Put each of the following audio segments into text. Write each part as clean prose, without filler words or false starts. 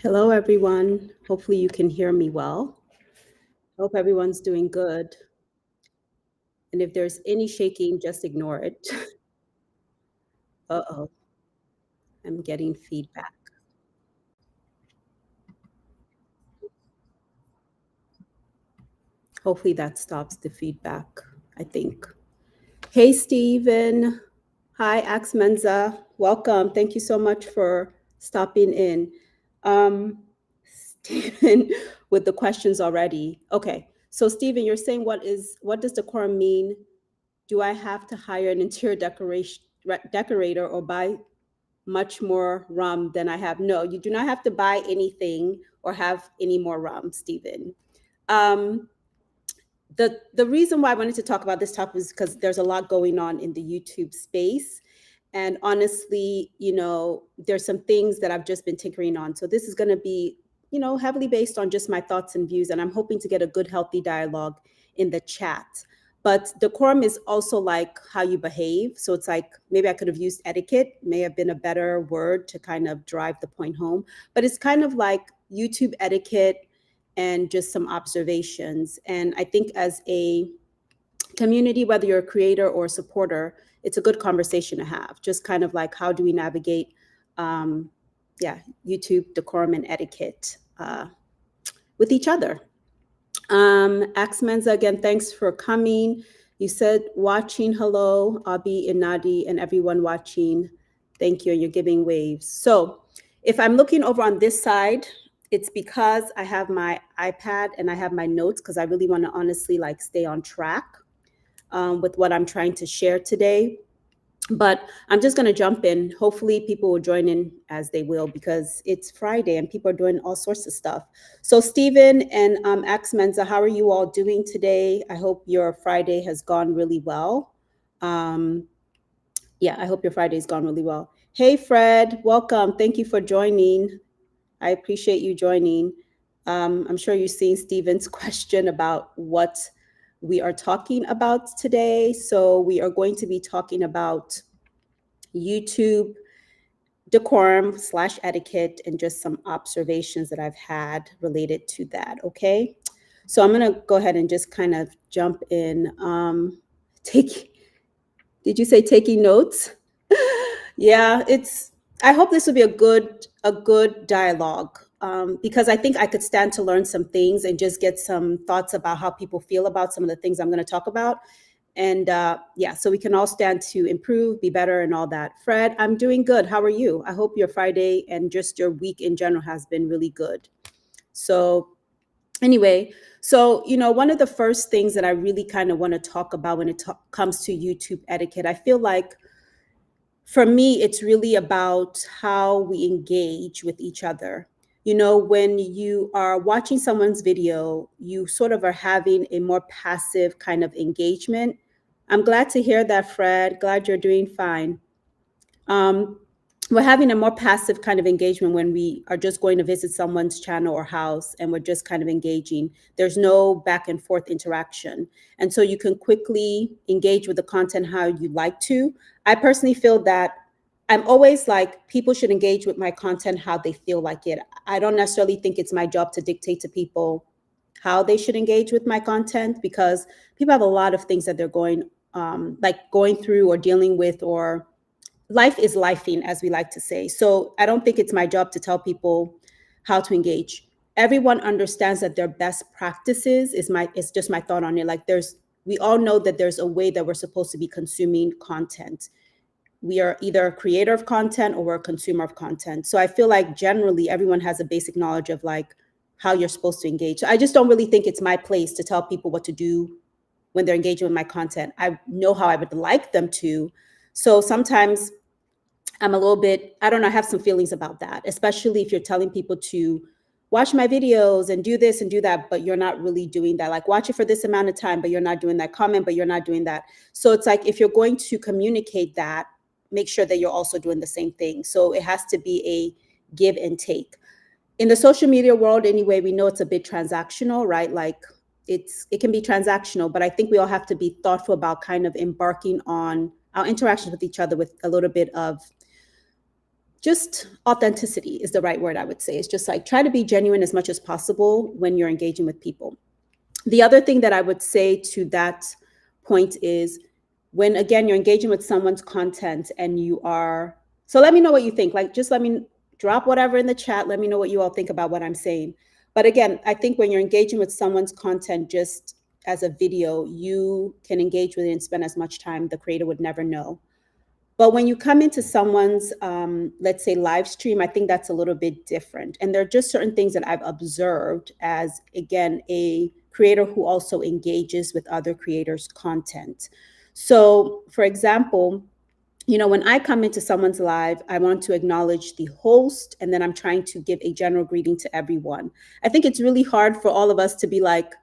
Hello, everyone. Hopefully you can hear me well. Hope everyone's doing good. And if there's any shaking, just ignore it. Uh-oh, I'm getting feedback. Hopefully that stops the feedback, I think. Hey, Stephen. Hi, Ax Menza. Welcome. Thank you so much for stopping in. Um, Stephen, with the questions already. Okay. So, Stephen, you're saying what does decorum mean? Do I have to hire an interior decorator or buy much more rum than I have? No, you do not have to buy anything or have any more rum, Stephen. Um, the reason why I wanted to talk about this topic is because there's a lot going on in the YouTube space. And honestly, there's some things that I've just been tinkering on. So this is going to be, heavily based on just my thoughts and views. And I'm hoping to get a good, healthy dialogue in the chat. But decorum is also like how you behave. So it's like maybe I could have used etiquette, may have been a better word to kind of drive the point home. But it's kind of like YouTube etiquette and just some observations. And I think as a community, whether you're a creator or a supporter, it's a good conversation to have. Just kind of like how do we navigate, um, YouTube decorum and etiquette with each other. Ax Menza, again, thanks for coming. You said watching, hello, Abi, Inadi, and everyone watching. Thank you, and you're giving waves. So if I'm looking over on this side, it's because I have my iPad and I have my notes because I really want to honestly like stay on track with what I'm trying to share today. But I'm just going to jump in. Hopefully, people will join in as they will because it's Friday and people are doing all sorts of stuff. So, Stephen and Ax Menza, how are you all doing today? I hope your Friday has gone really well. I hope your Friday's gone really well. Hey, Fred, welcome. Thank you for joining. I appreciate you joining. I'm sure you've seen Stephen's question about what we are talking about today. So we are going to be talking about YouTube decorum / etiquette and just some observations that I've had related to that. Okay. So I'm going to go ahead and just kind of jump in. Did you say taking notes? Yeah, I hope this will be a good dialogue because I think I could stand to learn some things and just get some thoughts about how people feel about some of the things I'm going to talk about. And so we can all stand to improve, be better, and all that. Fred, I'm doing good. How are you? I hope your Friday and just your week in general has been really good. So anyway, one of the first things that I really kind of want to talk about when it comes to YouTube etiquette, I feel like for me, it's really about how we engage with each other. When you are watching someone's video, you sort of are having a more passive kind of engagement. I'm glad to hear that, Fred. Glad you're doing fine. Um, we're having a more passive kind of engagement when we are just going to visit someone's channel or house and we're just kind of engaging. There's no back and forth interaction. And so you can quickly engage with the content how you like to. I personally feel that I'm always like, people should engage with my content how they feel like it. I don't necessarily think it's my job to dictate to people how they should engage with my content because people have a lot of things that they're going through or dealing with, or life is lifing, as we like to say. So I don't think it's my job to tell people how to engage. Everyone understands that their best practices is just my thought on it. Like we all know that there's a way that we're supposed to be consuming content. We are either a creator of content or we're a consumer of content. So I feel like generally everyone has a basic knowledge of like how you're supposed to engage. So I just don't really think it's my place to tell people what to do when they're engaging with my content. I know how I would like them to. So sometimes I'm a little bit, I don't know, I have some feelings about that, especially if you're telling people to watch my videos and do this and do that, but you're not really doing that. Like, watch it for this amount of time, but you're not doing that. Comment, but you're not doing that. So it's like, if you're going to communicate that, make sure that you're also doing the same thing. So it has to be a give and take. In the social media world, anyway, we know it's a bit transactional, right? Like it can be transactional, but I think we all have to be thoughtful about kind of embarking on our interactions with each other with a little bit of just authenticity is the right word, I would say. It's just like try to be genuine as much as possible when you're engaging with people. The other thing that I would say to that point is when, again, you're engaging with someone's content and you are, so let me know what you think. Like, just let me drop whatever in the chat. Let me know what you all think about what I'm saying. But again, I think when you're engaging with someone's content just as a video, you can engage with it and spend as much time. The creator would never know. But when you come into someone's, let's say, live stream, I think that's a little bit different. And there are just certain things that I've observed as, again, a creator who also engages with other creators' content. So, for example, when I come into someone's live, I want to acknowledge the host, and then I'm trying to give a general greeting to everyone. I think it's really hard for all of us to be like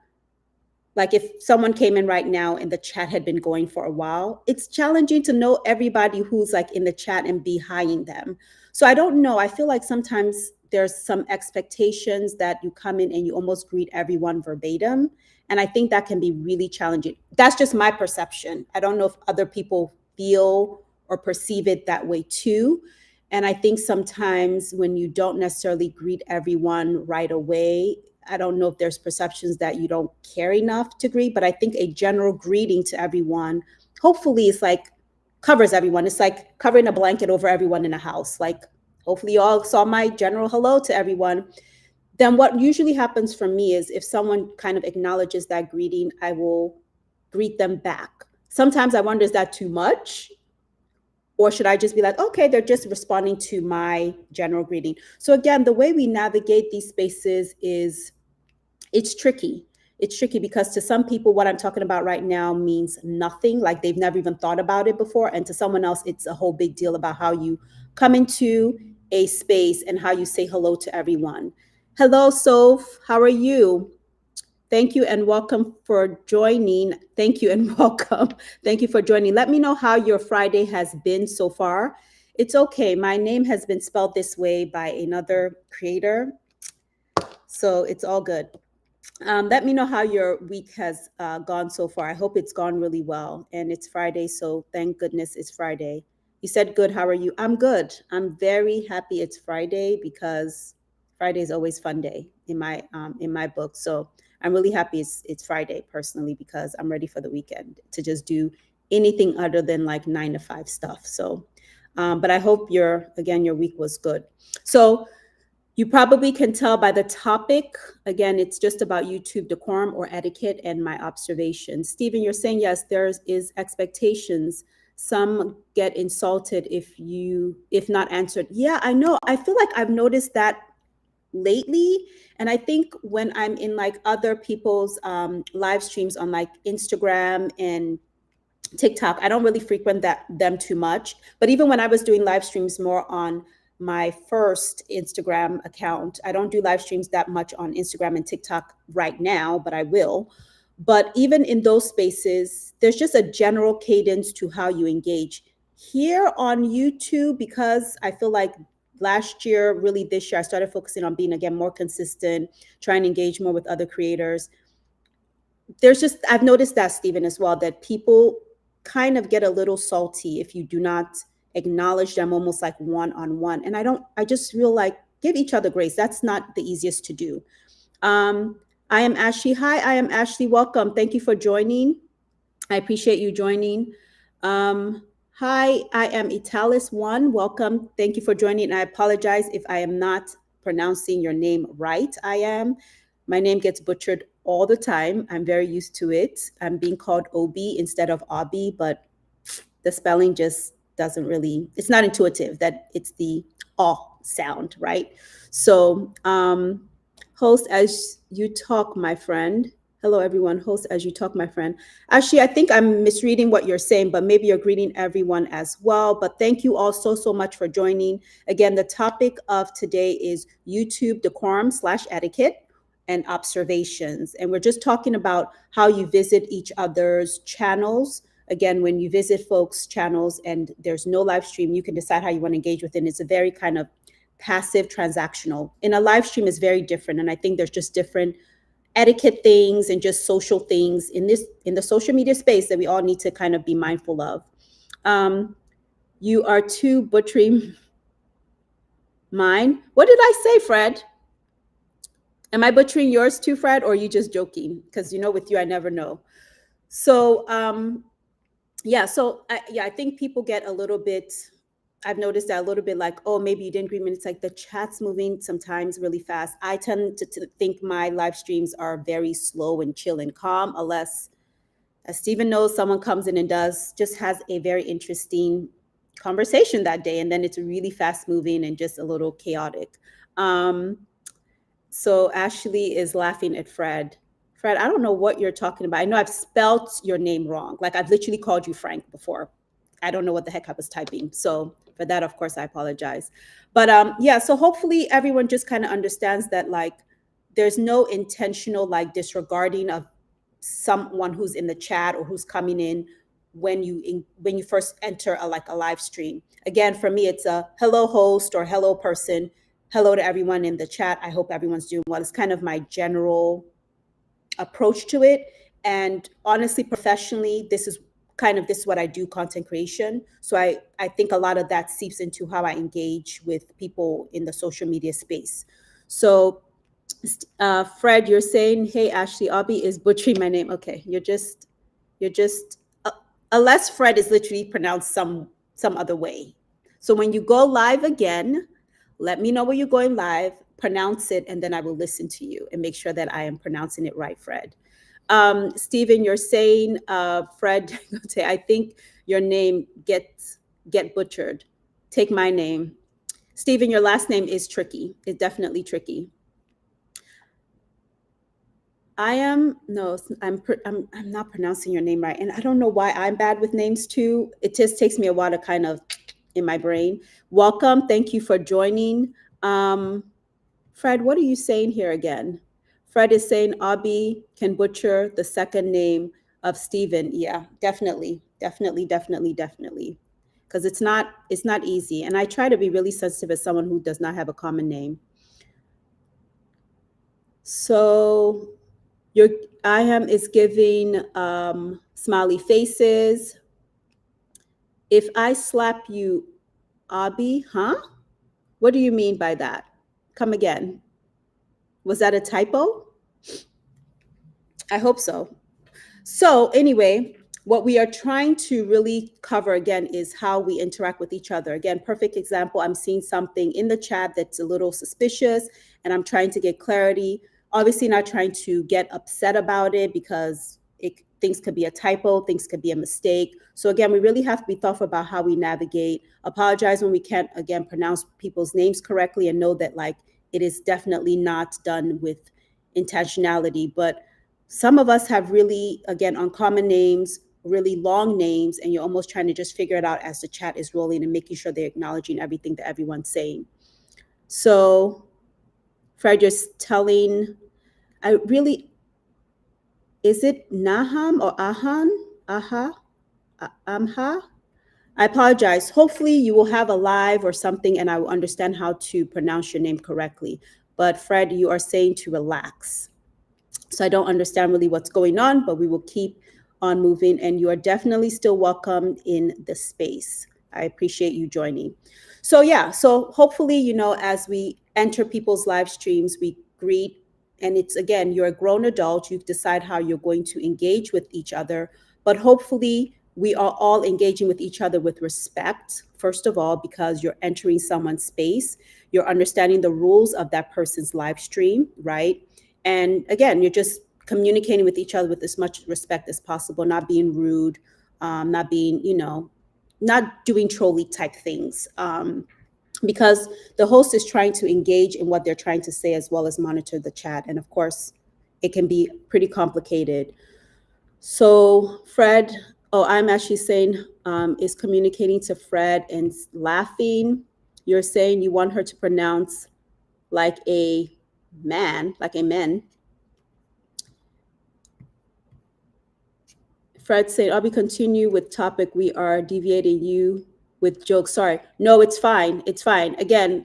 if someone came in right now and the chat had been going for a while, it's challenging to know everybody who's like in the chat and be highing them. So I don't know. I feel like sometimes there's some expectations that you come in and you almost greet everyone verbatim. And I think that can be really challenging. That's just my perception. I don't know if other people feel or perceive it that way too. And I think sometimes when you don't necessarily greet everyone right away, I don't know if there's perceptions that you don't care enough to greet, but I think a general greeting to everyone, hopefully it's like covers everyone. It's like covering a blanket over everyone in a house. Like hopefully you all saw my general hello to everyone. Then what usually happens for me is if someone kind of acknowledges that greeting, I will greet them back. Sometimes I wonder, is that too much? Or should I just be like, okay, they're just responding to my general greeting. So again, the way we navigate these spaces is, it's tricky. It's tricky because to some people, what I'm talking about right now means nothing, like they've never even thought about it before. And to someone else, it's a whole big deal about how you come into a space and how you say hello to everyone. Hello, Soph, how are you? Thank you and welcome for joining. Thank you and welcome. Thank you for joining. Let me know how your Friday has been so far. It's okay. My name has been spelled this way by another creator, so it's all good. Let me know how your week has gone so far. I hope it's gone really well. And it's Friday, so thank goodness it's Friday. You said good. How are you? I'm good. I'm very happy it's Friday because Friday is always fun day in my book. So I'm really happy it's Friday personally because I'm ready for the weekend to just do anything other than like 9 to 5 stuff. So, but I hope your week was good. So you probably can tell by the topic. Again, it's just about YouTube decorum or etiquette and my observations. Stephen, you're saying yes, there is expectations. Some get insulted if not answered. Yeah, I know. I feel like I've noticed that lately. And I think when I'm in like other people's live streams on like Instagram and TikTok, I don't really frequent them too much. But even when I was doing live streams more on my first Instagram account, I don't do live streams that much on Instagram and TikTok right now, but I will. But even in those spaces, there's just a general cadence to how you engage. Here on YouTube, because I feel like last year, really this year, I started focusing on being, again, more consistent, trying to engage more with other creators. I've noticed that, Stephen, as well, that people kind of get a little salty if you do not acknowledge them almost like one-on-one. And I just feel like give each other grace. That's not the easiest to do. I am Ashley. Hi, I am Ashley. Welcome. Thank you for joining. I appreciate you joining. Hi, I am Italis1. Welcome. Thank you for joining. And I apologize if I am not pronouncing your name right. My name gets butchered all the time. I'm very used to it. I'm being called Obi instead of Obi, but the spelling just doesn't really, it's not intuitive that it's the "aw" sound, right? So, host as you talk, my friend. Hello, everyone. Host as you talk, my friend. Actually, I think I'm misreading what you're saying, but maybe you're greeting everyone as well. But thank you all so much for joining. Again, the topic of today is YouTube decorum/etiquette and observations. And we're just talking about how you visit each other's channels. Again, when you visit folks' channels and there's no live stream, you can decide how you want to engage with it. It's a very kind of passive transactional. In a live stream is very different. And I think there's just different etiquette things and just social things in the social media space that we all need to kind of be mindful of. You are too butchering. Mine. What did I say, Fred? Am I butchering yours too, Fred, or are you just joking? Because with you, I never know. So, yeah. So, I think people get a little bit. I've noticed that a little bit like, oh, maybe you didn't agree. It's like the chat's moving sometimes really fast. I tend to think my live streams are very slow and chill and calm, unless, as Stephen knows, someone comes in and just has a very interesting conversation that day. And then it's really fast moving and just a little chaotic. Um, so Ashley is laughing at Fred. Fred, I don't know what you're talking about. I know I've spelt your name wrong. Like I've literally called you Frank before. I don't know what the heck I was typing. So for that, of course, I apologize. But yeah, so hopefully everyone just kind of understands that like there's no intentional like disregarding of someone who's in the chat or who's coming in when you first enter a live stream. Again, for me, it's a hello host or hello person. Hello to everyone in the chat. I hope everyone's doing well. It's kind of my general approach to it. And honestly, professionally, this is what I do, content creation. So I think a lot of that seeps into how I engage with people in the social media space. So Fred, you're saying, hey, Ashley, Abby is butchering my name. Okay, you're just, unless Fred is literally pronounced some other way. So when you go live again, let me know where you're going live, pronounce it, and then I will listen to you and make sure that I am pronouncing it right, Fred. Stephen, you're saying, Fred, I think your name get butchered. Take my name. Stephen, your last name is tricky. It's definitely tricky. I'm not pronouncing your name right, and I don't know why I'm bad with names too. It just takes me a while to kind of in my brain. Welcome, thank you for joining. Fred, what are you saying here again? Fred is saying Abby can butcher the second name of Stephen. Yeah, definitely. Because it's not easy, and I try to be really sensitive as someone who does not have a common name. So your IAM is giving smiley faces. If I slap you, Abby, huh? What do you mean by that? Come again. Was that a typo? I hope so. So anyway, what we are trying to really cover again is how we interact with each other. Again, perfect example. I'm seeing something in the chat that's a little suspicious and I'm trying to get clarity. Obviously not trying to get upset about it because things could be a typo, things could be a mistake. So again, we really have to be thoughtful about how we navigate. Apologize when we can't, again, pronounce people's names correctly and know that like it is definitely not done with intentionality. But some of us have really, again, uncommon names, really long names, and you're almost trying to just figure it out as the chat is rolling and making sure they're acknowledging everything that everyone's saying. So Fred, just telling, is it Naham or Ahan? Amha? I apologize. Hopefully you will have a live or something and I will understand how to pronounce your name correctly. But Fred, you are saying to relax. So I don't understand really what's going on, but we will keep on moving and you are definitely still welcome in the space. I appreciate you joining. So yeah, so hopefully, as we enter people's live streams, we greet, and it's again, you're a grown adult, you decide how you're going to engage with each other, but hopefully we are all engaging with each other with respect, first of all, because you're entering someone's space, you're understanding the rules of that person's live stream, right? And again, you're just communicating with each other with as much respect as possible, not being rude, not being, not doing trolley type things. Because the host is trying to engage in what they're trying to say as well as monitor the chat. And of course, it can be pretty complicated. So Fred, I'm actually saying is communicating to Fred and laughing. You're saying you want her to pronounce like a man, like a man. Fred said, I'll be continue with topic. We are deviating you with jokes. Sorry. No, it's fine. It's fine. Again,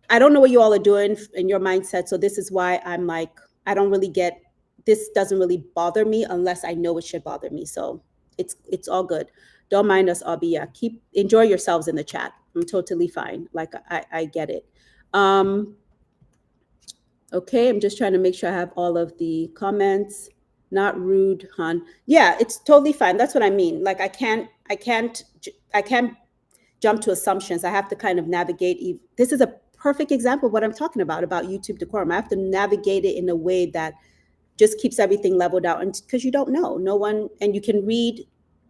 I don't know what you all are doing in your mindset. So this is why I'm like, I don't really get, this doesn't really bother me unless I know it should bother me. So it's all good. Don't mind us, Abby. Yeah, enjoy yourselves in the chat. I'm totally fine. Like I get it. Um, okay, I'm just trying to make sure I have all of the comments. Not rude, hon. Yeah, it's totally fine. That's what I mean. Like I can't jump to assumptions. I have to kind of navigate. This is a perfect example of what I'm talking about YouTube decorum. I have to navigate it in a way that just keeps everything leveled out. And because you don't know, no one, and you can read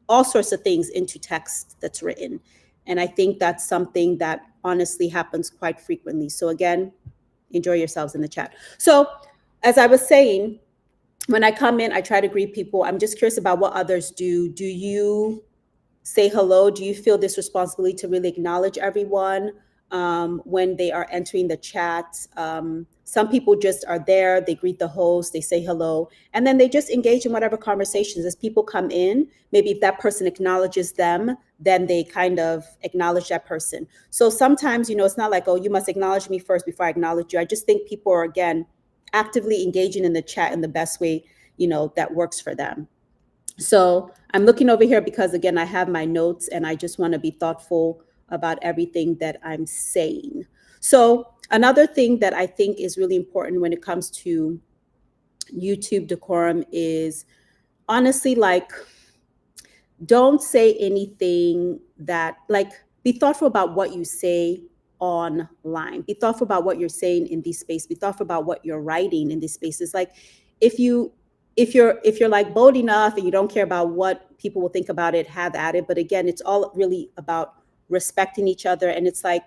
all sorts of things into text that's written. And I think that's something that honestly happens quite frequently. So again, enjoy yourselves in the chat. So as I was saying, when I come in, I try to greet people. I'm just curious about what others do. Do you say hello? Do you feel this responsibility to really acknowledge everyone when they are entering the chat? Some people just are there, they greet the host, they say hello, and then they just engage in whatever conversations. As people come in, maybe if that person acknowledges them, then they kind of acknowledge that person. So sometimes, it's not like, oh, you must acknowledge me first before I acknowledge you. I just think people are, again, actively engaging in the chat in the best way, that works for them. So I'm looking over here because, again, I have my notes and I just want to be thoughtful about everything that I'm saying. So another thing that I think is really important when it comes to YouTube decorum is honestly, like, don't say anything that, like, be thoughtful about what you say online. Be thoughtful about what you're saying in these spaces. Be thoughtful about what you're writing in these spaces. Like, if you're like bold enough and you don't care about what people will think about it, have at it. But again, it's all really about respecting each other. And it's like,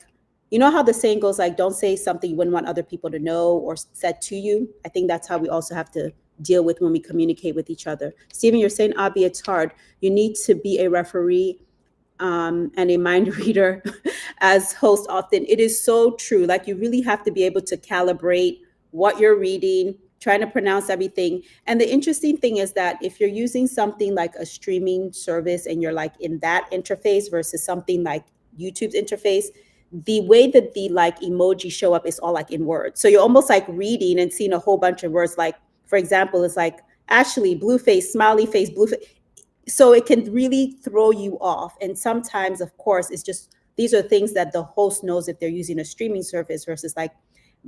how the saying goes, like, don't say something you wouldn't want other people to know or said to you. I think that's how we also have to deal with when we communicate with each other. Stephen, you're saying, Abby, it's hard. You need to be a referee and a mind reader as host often. It is so true. Like, you really have to be able to calibrate what you're reading, trying to pronounce everything. And the interesting thing is that if you're using something like a streaming service and you're like in that interface versus something like YouTube's interface, the way that the like emojis show up is all like in words. So you're almost like reading and seeing a whole bunch of words. Like, for example, it's like Ashley, blue face, smiley face, blue face. So it can really throw you off. And sometimes, of course, it's just, these are things that the host knows if they're using a streaming service versus like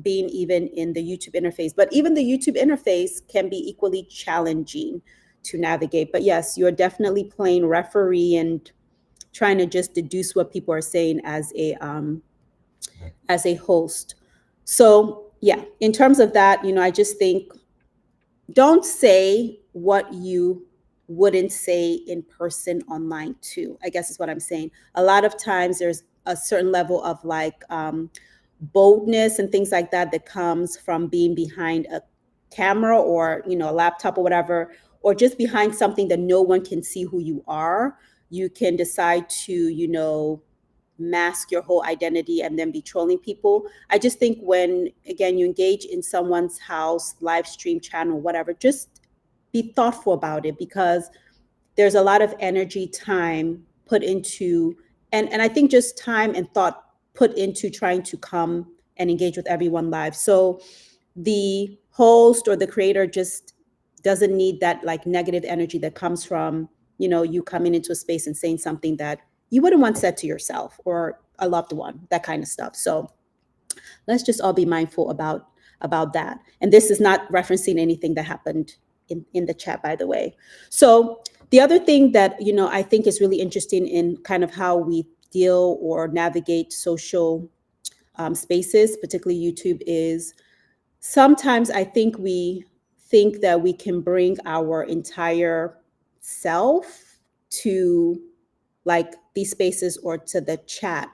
being even in the YouTube interface. But even the YouTube interface can be equally challenging to navigate. But yes, you're definitely playing referee and trying to just deduce what people are saying as a host. So yeah, in terms of that, I just think don't say what you wouldn't say in person online too, I guess is what I'm saying. A lot of times there's a certain level of like boldness and things like that that comes from being behind a camera or a laptop or whatever, or just behind something that no one can see who you are. You can decide to mask your whole identity and then be trolling people. I just think when, again, you engage in someone's house, live stream channel, whatever, just be thoughtful about it, because there's a lot of energy, time put into, and I think just time and thought put into trying to come and engage with everyone live. So the host or the creator just doesn't need that like negative energy that comes from, you coming into a space and saying something that you wouldn't want said to yourself or a loved one, that kind of stuff. So let's just all be mindful about that. And this is not referencing anything that happened in the chat, by the way. So the other thing that, I think is really interesting in kind of how we deal or navigate social spaces, particularly YouTube, is sometimes I think we think that we can bring our entire self to like these spaces or to the chat.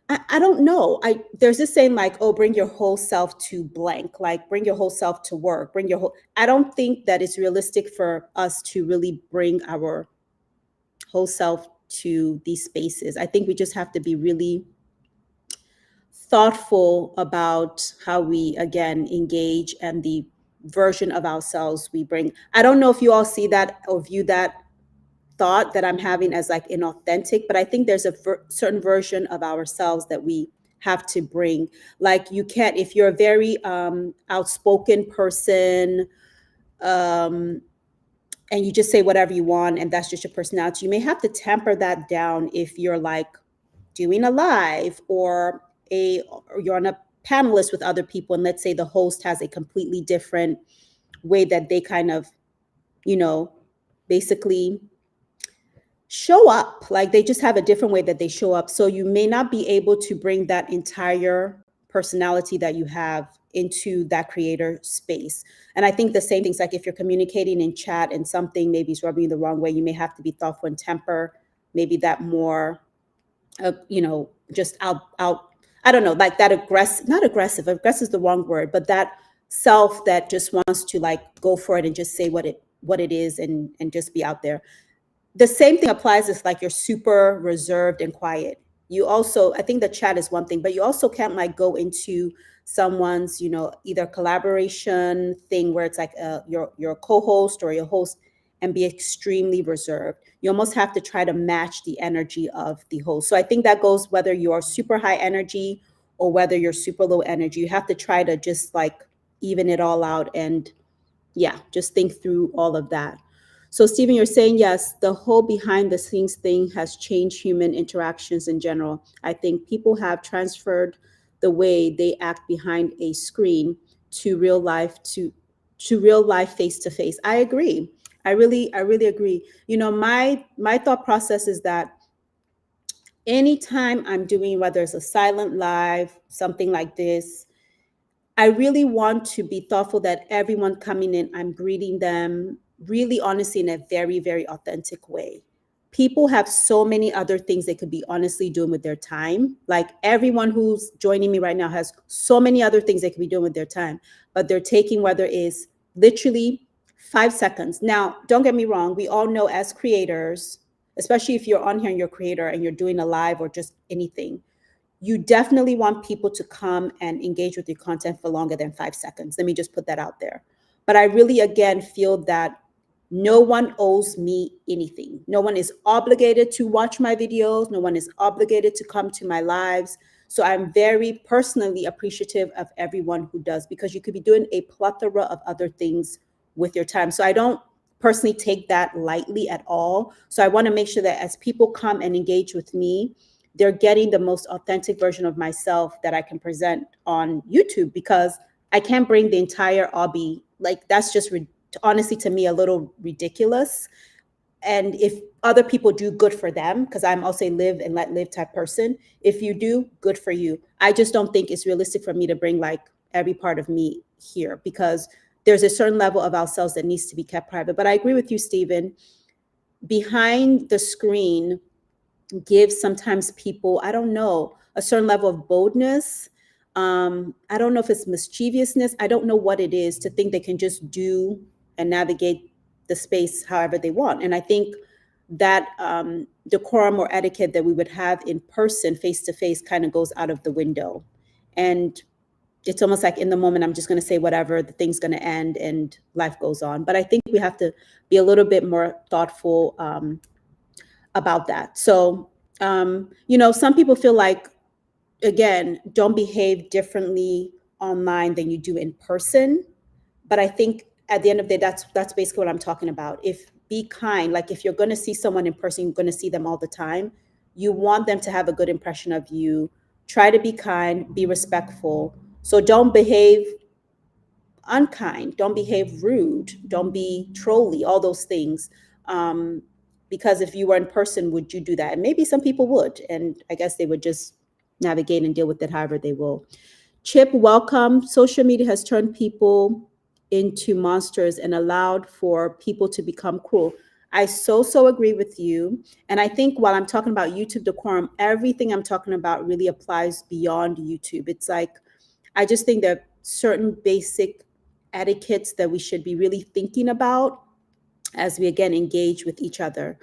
I don't know. There's this saying like, oh, bring your whole self to blank, like bring your whole self to work, I don't think that it's realistic for us to really bring our whole self to these spaces. I think we just have to be really thoughtful about how we, again, engage and the version of ourselves we bring. I don't know if you all see that or view that thought that I'm having as like inauthentic, but I think there's a certain version of ourselves that we have to bring. Like, you can't, if you're a very outspoken person, and you just say whatever you want and that's just your personality, you may have to temper that down if you're like doing a live or you're on a panelists with other people, and let's say the host has a completely different way that they kind of, basically show up, like they just have a different way that they show up. So you may not be able to bring that entire personality that you have into that creator space. And I think the same things, like if you're communicating in chat and something maybe is rubbing you the wrong way, you may have to be thoughtful and temper maybe that more, just out, I don't know, like that aggressive, not aggressive is the wrong word, but that self that just wants to like go for it and just say what it is, and just be out there. The same thing applies if like you're super reserved and quiet. You also, I think the chat is one thing, but you also can't like go into someone's, either collaboration thing where it's like your co-host or your host, and be extremely reserved. You almost have to try to match the energy of the host. So I think that goes whether you're super high energy or whether you're super low energy. You have to try to just like even it all out, and yeah, just think through all of that. So Stephen, you're saying, yes, the whole behind the scenes thing has changed human interactions in general. I think people have transferred the way they act behind a screen to real life, to real life face to face. I agree. I really agree. My thought process is that anytime I'm doing, whether it's a silent live, something like this, I really want to be thoughtful that everyone coming in, I'm greeting them really honestly in a very, very authentic way. People have so many other things they could be honestly doing with their time. Like everyone who's joining me right now has so many other things they could be doing with their time, but they're taking whether it's literally 5 seconds. Now, don't get me wrong. We all know as creators, especially if you're on here and you're a creator and you're doing a live or just anything, you definitely want people to come and engage with your content for longer than 5 seconds. Let me just put that out there. But I really, again, feel that no one owes me anything. No one is obligated to watch my videos. No one is obligated to come to my lives. So I'm very personally appreciative of everyone who does, because you could be doing a plethora of other things with your time. So I don't personally take that lightly at all. So I want to make sure that as people come and engage with me, they're getting the most authentic version of myself that I can present on YouTube, because I can't bring the entire hobby. Like that's just honestly to me a little ridiculous. And if other people do, good for them, because I'm also a live and let live type person. If you do, good for you. I just don't think it's realistic for me to bring like every part of me here, because there's a certain level of ourselves that needs to be kept private. But I agree with you, Stephen. Behind the screen gives sometimes people, I don't know, a certain level of boldness. I don't know if it's mischievousness. I don't know what it is, to think they can just do and navigate the space however they want. And I think that decorum or etiquette that we would have in person, face to face, kind of goes out of the window. And it's almost like in the moment, I'm just going to say whatever, the thing's going to end and life goes on. But I think we have to be a little bit more thoughtful about that. So, some people feel like, again, don't behave differently online than you do in person. But I think at the end of the day, that's basically what I'm talking about. Be kind. Like if you're going to see someone in person, you're going to see them all the time. You want them to have a good impression of you. Try to be kind, be respectful. So don't behave unkind, don't behave rude, don't be trolly, all those things. Because if you were in person, would you do that? And maybe some people would, and I guess they would just navigate and deal with it however they will. Chip, welcome. Social media has turned people into monsters and allowed for people to become cruel. I so agree with you. And I think while I'm talking about YouTube decorum, everything I'm talking about really applies beyond YouTube. It's like, I just think there are certain basic etiquettes that we should be really thinking about as we, again, engage with each other,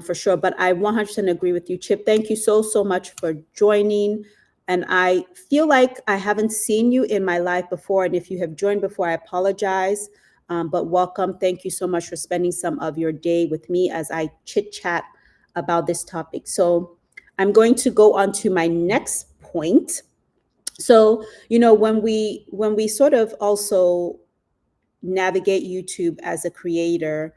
for sure. But I 100% agree with you, Chip. Thank you so much for joining. And I feel like I haven't seen you in my life before. And if you have joined before, I apologize. But welcome. Thank you so much for spending some of your day with me as I chit chat about this topic. So I'm going to go on to my next point. So, when we sort of also navigate YouTube as a creator,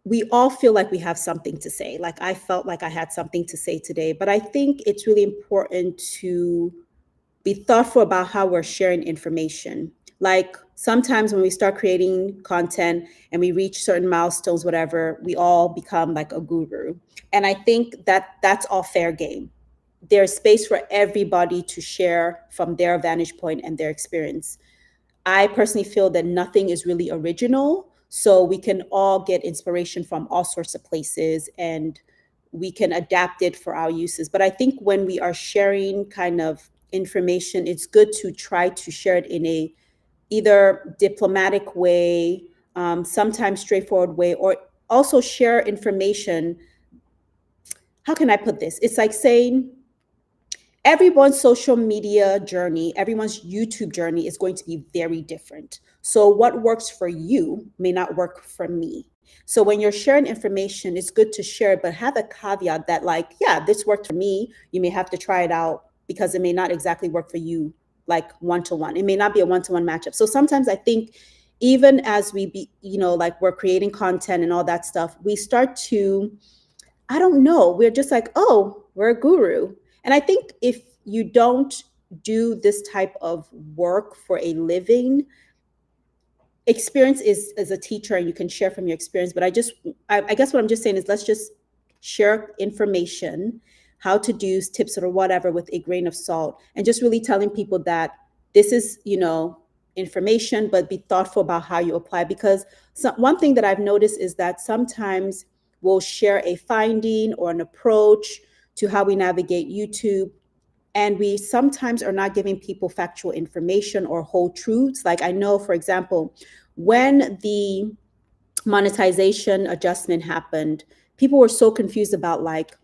we all feel like we have something to say. Like I felt like I had something to say today, but I think it's really important to be thoughtful about how we're sharing information. Like sometimes when we start creating content and we reach certain milestones, whatever, we all become like a guru. And I think that that's all fair game. There's space for everybody to share from their vantage point and their experience. I personally feel that nothing is really original. So we can all get inspiration from all sorts of places and we can adapt it for our uses. But I think when we are sharing kind of information, it's good to try to share it in a either diplomatic way, sometimes straightforward way, or also share information. How can I put this? It's like saying, everyone's social media journey, everyone's YouTube journey is going to be very different. So, what works for you may not work for me. So, when you're sharing information, it's good to share it, but have a caveat that, like, yeah, this worked for me. You may have to try it out because it may not exactly work for you, like one to one. It may not be a one to one matchup. So, sometimes I think even as we be, like we're creating content and all that stuff, we start to, I don't know. We're just like, oh, we're a guru. And I think if you don't do this type of work for a living, experience is as a teacher and you can share from your experience. But I guess what I'm just saying is let's just share information, how to do tips or whatever with a grain of salt, and just really telling people that this is, information, but be thoughtful about how you apply. Because one thing that I've noticed is that sometimes we'll share a finding or an approach to how we navigate YouTube. And we sometimes are not giving people factual information or whole truths. Like I know, for example, when the monetization adjustment happened, people were so confused about like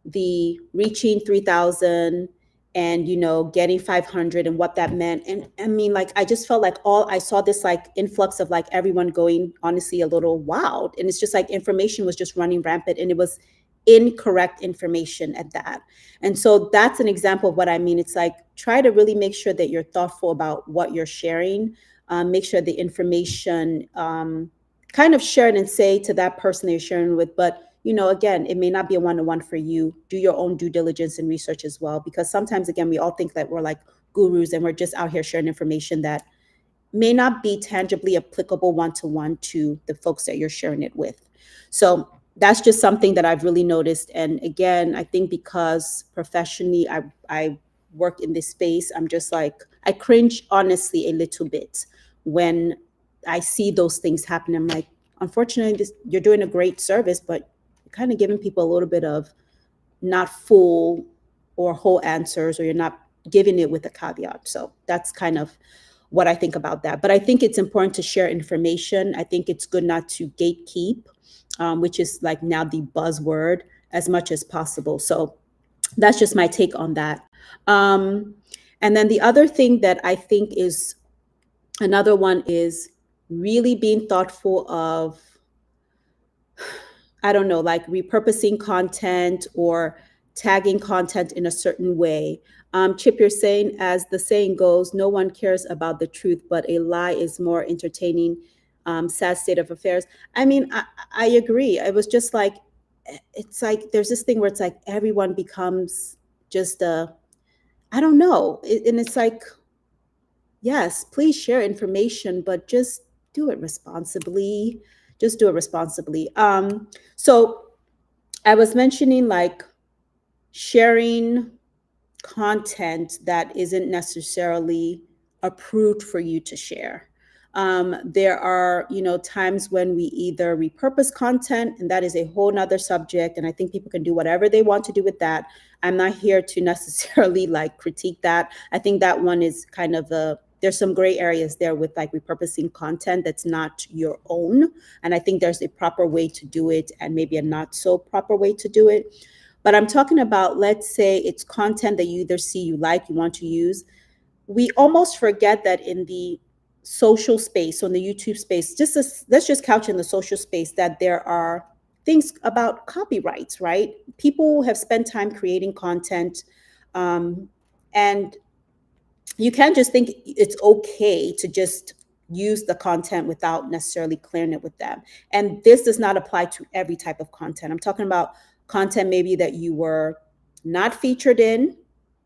the reaching 3,000 and getting 500 and what that meant. And I mean, like I just felt like I saw this like influx of like everyone going honestly a little wild, and it's just like information was just running rampant, and it was incorrect information at that. And so that's an example of what I mean. It's like try to really make sure that you're thoughtful about what you're sharing. Make sure the information, kind of share it and say to that person that you're sharing with. But again, it may not be a one-to-one for you. Do your own due diligence and research as well, because sometimes, again, we all think that we're like gurus and we're just out here sharing information that may not be tangibly applicable one-to-one to the folks that you're sharing it with. So that's just something that I've really noticed. And again, I think because professionally I work in this space, I'm just like, I cringe honestly a little bit when I see those things happen. I'm like, unfortunately, you're doing a great service, but you're kind of giving people a little bit of not full or whole answers, or you're not giving it with a caveat. So that's kind of what I think about that. But I think it's important to share information. I think it's good not to gatekeep, which is like now the buzzword, as much as possible. So that's just my take on that. And then the other thing that I think is another one is really being thoughtful of, I don't know, like repurposing content or tagging content in a certain way. Chip, you're saying, as the saying goes, no one cares about the truth, but a lie is more entertaining. Sad state of affairs. I mean, I agree. It was just like, it's like there's this thing where it's like everyone becomes just I don't know. And it's like, yes, please share information, but just do it responsibly. Just do it responsibly. So I was mentioning like sharing content that isn't necessarily approved for you to share. There are, times when we either repurpose content, and that is a whole nother subject. And I think people can do whatever they want to do with that. I'm not here to necessarily like critique that. I think that one is kind of there's some gray areas there with like repurposing content that's not your own. And I think there's a proper way to do it and maybe a not so proper way to do it. But I'm talking about, let's say it's content that you either see, you like, you want to use. We almost forget that in the social space, so in the YouTube space, let's just couch in the social space, that there are things about copyrights, right? People have spent time creating content, and you can't just think it's okay to just use the content without necessarily clearing it with them. And this does not apply to every type of content. I'm talking about content maybe that you were not featured in,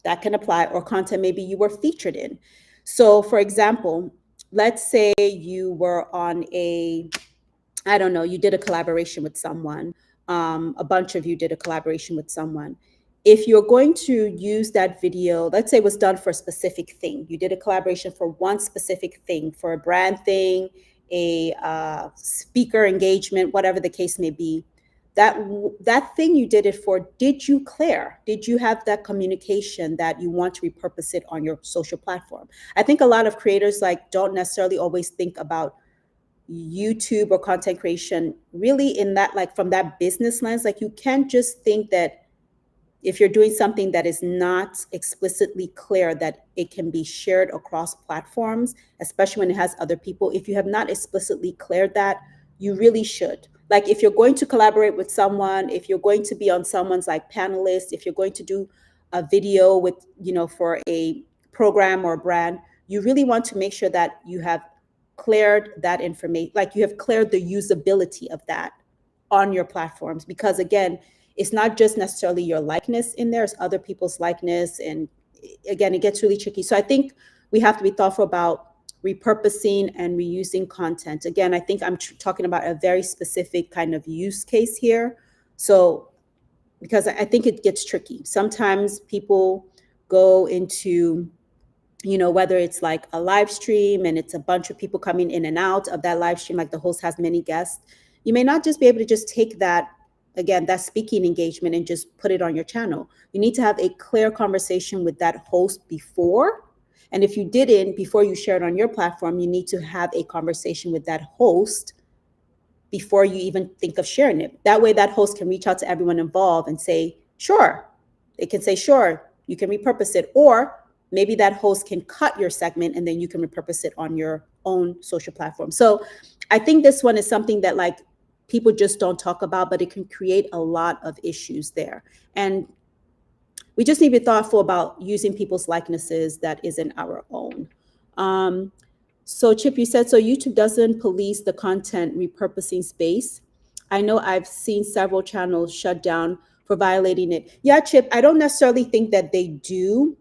that can apply, or content maybe you were featured in. So, for example, let's say you were on a, I don't know, you did a collaboration with someone, a bunch of you did a collaboration with someone. If you're going to use that video, let's say it was done for a specific thing, you did a collaboration for one specific thing, for a brand thing, a speaker engagement, whatever the case may be. That thing you did it for, did you clear? Did you have that communication that you want to repurpose it on your social platform? I think a lot of creators like don't necessarily always think about YouTube or content creation really in that, like, from that business lens. Like, you can't just think that if you're doing something that is not explicitly clear that it can be shared across platforms, especially when it has other people, if you have not explicitly cleared that, you really should. Like, if you're going to collaborate with someone, if you're going to be on someone's like panelist, if you're going to do a video with, for a program or a brand, you really want to make sure that you have cleared that information, like you have cleared the usability of that on your platforms. Because again, it's not just necessarily your likeness in there, it's other people's likeness. And again, it gets really tricky. So I think we have to be thoughtful about repurposing and reusing content. Again, I think I'm talking about a very specific kind of use case here. So, because I think it gets tricky. Sometimes people go into, whether it's like a live stream and it's a bunch of people coming in and out of that live stream, like the host has many guests, you may not just be able to just take that, again, that speaking engagement and just put it on your channel. You need to have a clear conversation with that host before. And if you didn't, before you share it on your platform, you need to have a conversation with that host before you even think of sharing it. That way that host can reach out to everyone involved and say, sure. They can say, sure, you can repurpose it. Or maybe that host can cut your segment and then you can repurpose it on your own social platform. So I think this one is something that like people just don't talk about, but it can create a lot of issues there. And we just need to be thoughtful about using people's likenesses that isn't our own. So Chip, you said, so YouTube doesn't police the content repurposing space. I know I've seen several channels shut down for violating it. Yeah, Chip, I don't necessarily think that they do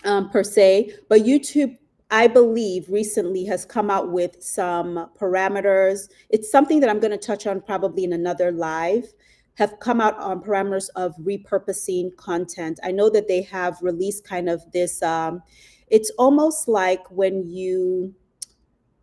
per se, but YouTube, I believe, recently has come out with some parameters. It's something that I'm going to touch on probably in another live, have come out on parameters of repurposing content. I know that they have released kind of this, it's almost like when you,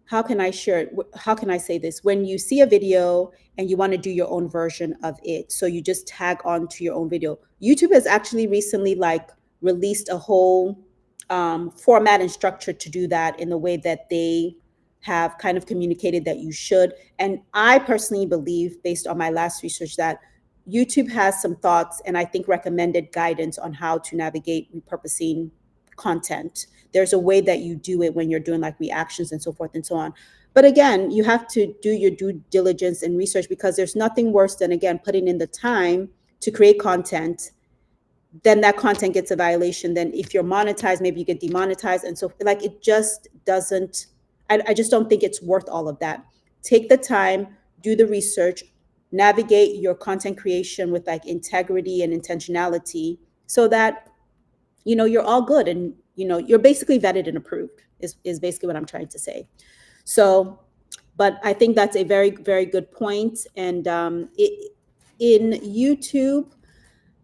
how can I share it? How can I say this? When you see a video and you want to do your own version of it, so you just tag on to your own video. YouTube has actually recently like released a whole format and structure to do that in the way that they have kind of communicated that you should. And I personally believe, based on my last research, that YouTube has some thoughts and I think recommended guidance on how to navigate repurposing content. There's a way that you do it when you're doing like reactions and so forth and so on. But again, you have to do your due diligence and research, because there's nothing worse than, again, putting in the time to create content, then that content gets a violation. Then if you're monetized, maybe you get demonetized. And so like, it just doesn't, I just don't think it's worth all of that. Take the time, do the research, navigate your content creation with like integrity and intentionality, so that, you're all good and, you're basically vetted and approved is basically what I'm trying to say. So, but I think that's a very, very good point. And in YouTube,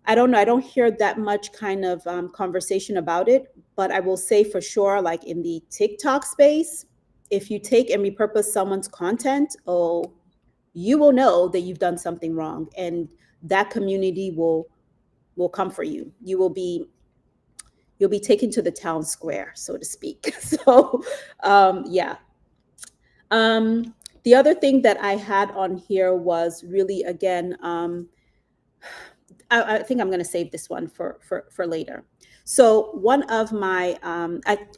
I don't know, I don't hear that much kind of conversation about it, but I will say for sure, like in the TikTok space, if you take and repurpose someone's content, you will know that you've done something wrong, and that community will come for you. You'll be taken to the town square, so to speak. So, yeah. The other thing that I had on here was really, again, I think I'm going to save this one for later. So one of my,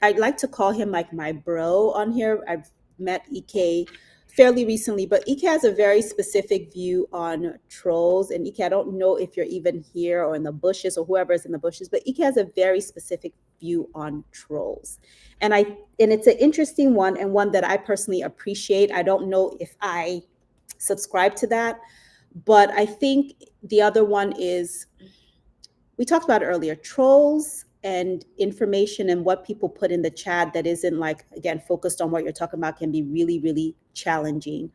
I'd like to call him like my bro on here. I've met EK fairly recently, but EK has a very specific view on trolls. And EK, I don't know if you're even here or in the bushes or whoever is in the bushes, but EK has a very specific view on trolls. And it's an interesting one, and one that I personally appreciate. I don't know if I subscribe to that, but I think the other one is, we talked about it earlier, trolls and information and what people put in the chat that isn't like, again, focused on what you're talking about can be really, really challenging.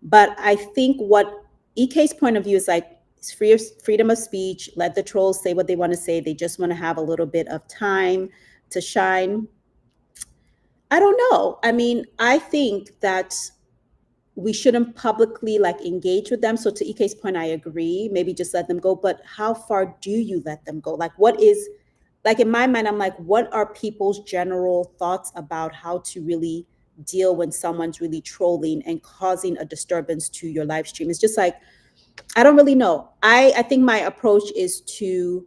But I think what EK's point of view is like, it's freedom of speech. Let the trolls say what they want to say. They just want to have a little bit of time to shine. I don't know. I mean, I think that we shouldn't publicly like engage with them. So to EK's point, I agree. Maybe just let them go. But how far do you let them go? Like, what is, like, in my mind, I'm like, what are people's general thoughts about how to really deal when someone's really trolling and causing a disturbance to your live stream? It's just like, I don't really know. I think my approach is to,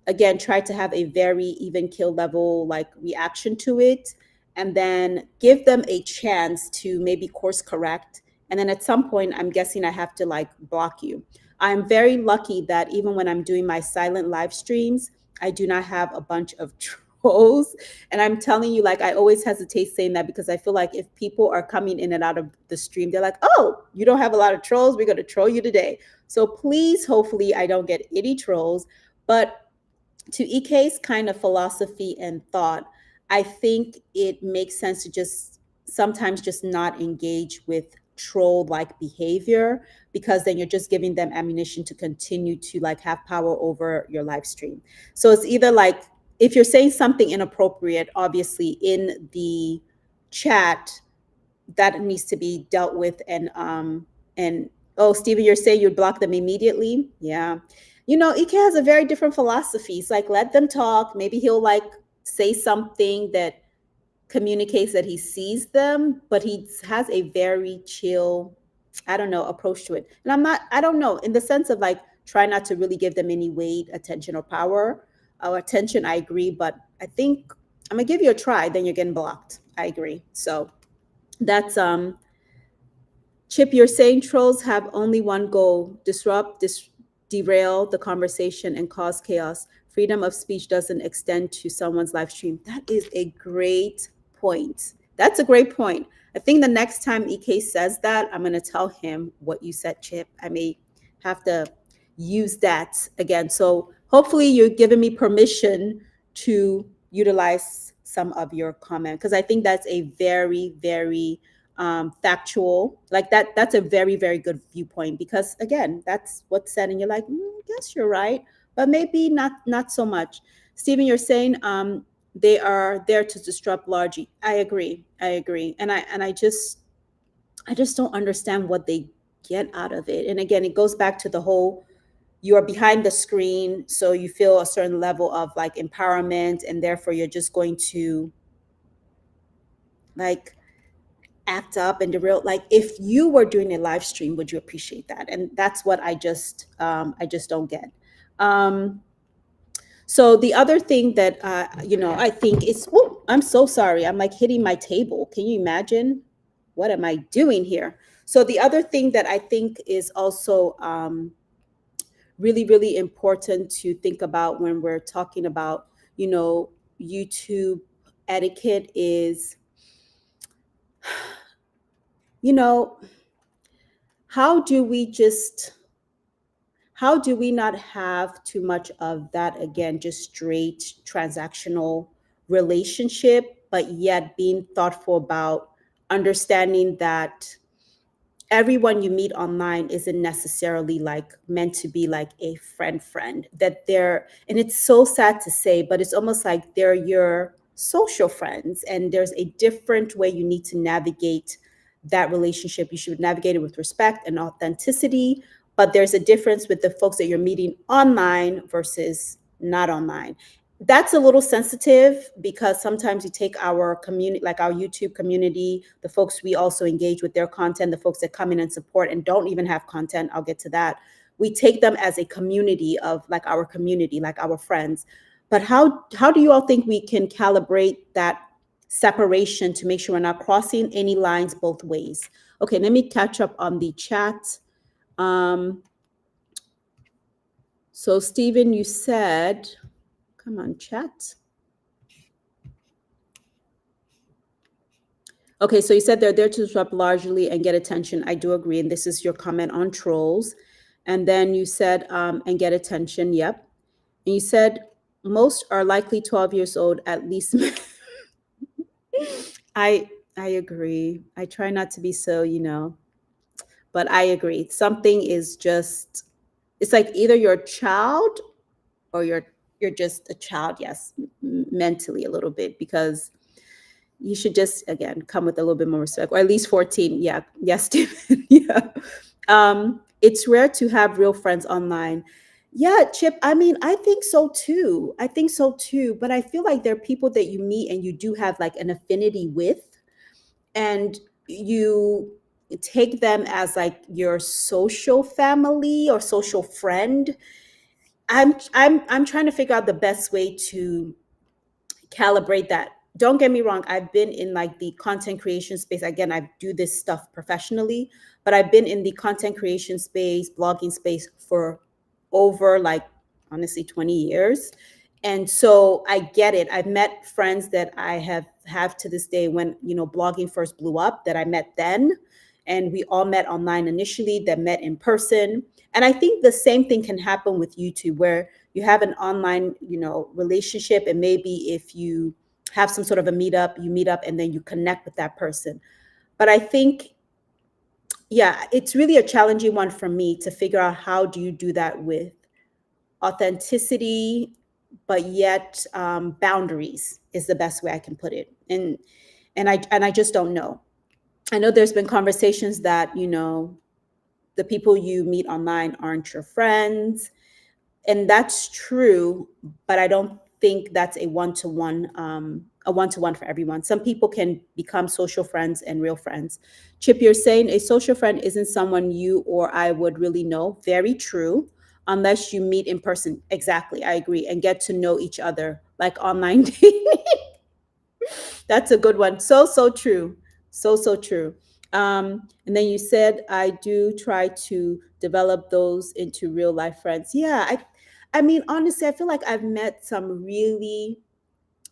again, try to have a very even kill level like reaction to it, and then give them a chance to maybe course correct. And then at some point, I'm guessing I have to like block you. I'm very lucky that even when I'm doing my silent live streams, I do not have a bunch of trolls. And I'm telling you, like, I always hesitate saying that because I feel like if people are coming in and out of the stream, they're like, oh, you don't have a lot of trolls. We're going to troll you today. So please, hopefully, I don't get any trolls. But to EK's kind of philosophy and thought, I think it makes sense to just sometimes just not engage with troll like behavior, because then you're just giving them ammunition to continue to like have power over your live stream. So it's either like, if you're saying something inappropriate, obviously in the chat, that needs to be dealt with. And oh, Stephen, you're saying you'd block them immediately? Yeah. You know, Ike has a very different philosophy. It's like, let them talk. Maybe he'll like say something that communicates that he sees them, but he has a very chill, I don't know, approach to it. And I don't know, in the sense of like, try not to really give them any weight, attention, or power. Attention, I agree, but I think I'm gonna give you a try, then you're getting blocked. I agree. So that's Chip, you're saying trolls have only one goal: disrupt, derail the conversation, and cause chaos. Freedom of speech doesn't extend to someone's live stream. That is a great point. That's a great point. I think the next time EK says that, I'm going to tell him what you said, Chip. I may have to use that again. So hopefully you're giving me permission to utilize some of your comment, because I think that's a very, very factual, like that's a very, very good viewpoint, because again, that's what's said and you're like, I guess you're right, but maybe not so much. Stephen, you're saying they are there to disrupt largely. I agree. And I just don't understand what they get out of it. And again, it goes back to the whole, you are behind the screen, so you feel a certain level of like empowerment, and therefore you're just going to like act up and derail. Like, if you were doing a live stream, would you appreciate that? And that's what I just don't get. So the other thing that I think is, oh, I'm so sorry, I'm like hitting my table. Can you imagine? What am I doing here? So the other thing that I think is also really, really important to think about when we're talking about, YouTube etiquette is, how do we not have too much of that, again, just straight transactional relationship, but yet being thoughtful about understanding that everyone you meet online isn't necessarily like meant to be like a friend, that they're, and it's so sad to say, but it's almost like they're your social friends, and there's a different way you need to navigate that relationship. You should navigate it with respect and authenticity, but there's a difference with the folks that you're meeting online versus not online. That's a little sensitive, because sometimes you take our community, like our YouTube community, the folks we also engage with their content, the folks that come in and support and don't even have content, I'll get to that. We take them as a community of like our community, like our friends. But how do you all think we can calibrate that separation to make sure we're not crossing any lines both ways? Okay, let me catch up on the chat. So Stephen, you said, come on, chat. Okay, so you said they're there to disrupt largely and get attention. I do agree, and this is your comment on trolls. And then you said, and get attention, yep. And you said, most are likely 12 years old at least. I agree. I try not to be so, but I agree. Something is just, it's like either you're a child or you're just a child, yes, mentally a little bit, because you should just again come with a little bit more respect, or at least 14. Yeah, yes, Stephen. Yeah. It's rare to have real friends online. Yeah, Chip, I mean, I think so too. I think so too. But I feel like there are people that you meet and you do have like an affinity with, and you take them as like your social family or social friend. I'm trying to figure out the best way to calibrate that. Don't get me wrong, I've been in like the content creation space. Again, I do this stuff professionally, but I've been in the content creation space, blogging space for over like honestly 20 years. And so I get it. I've met friends that I have to this day when, blogging first blew up, that I met then, and we all met online initially, that met in person. And I think the same thing can happen with YouTube, where you have an online, relationship, and maybe if you have some sort of a meetup, you meet up and then you connect with that person. But I think, yeah, it's really a challenging one for me to figure out how do you do that with authenticity, but yet boundaries is the best way I can put it. And I just don't know. I know there's been conversations that the people you meet online aren't your friends, and that's true, but I don't think that's a one-to-one for everyone. Some people can become social friends and real friends. Chip, you're saying a social friend isn't someone you or I would really know. Very true, unless you meet in person. Exactly, I agree, and get to know each other like online dating. That's a good one. So true. So true. And then you said, I do try to develop those into real life friends. Yeah, I mean, honestly, I feel like I've met some really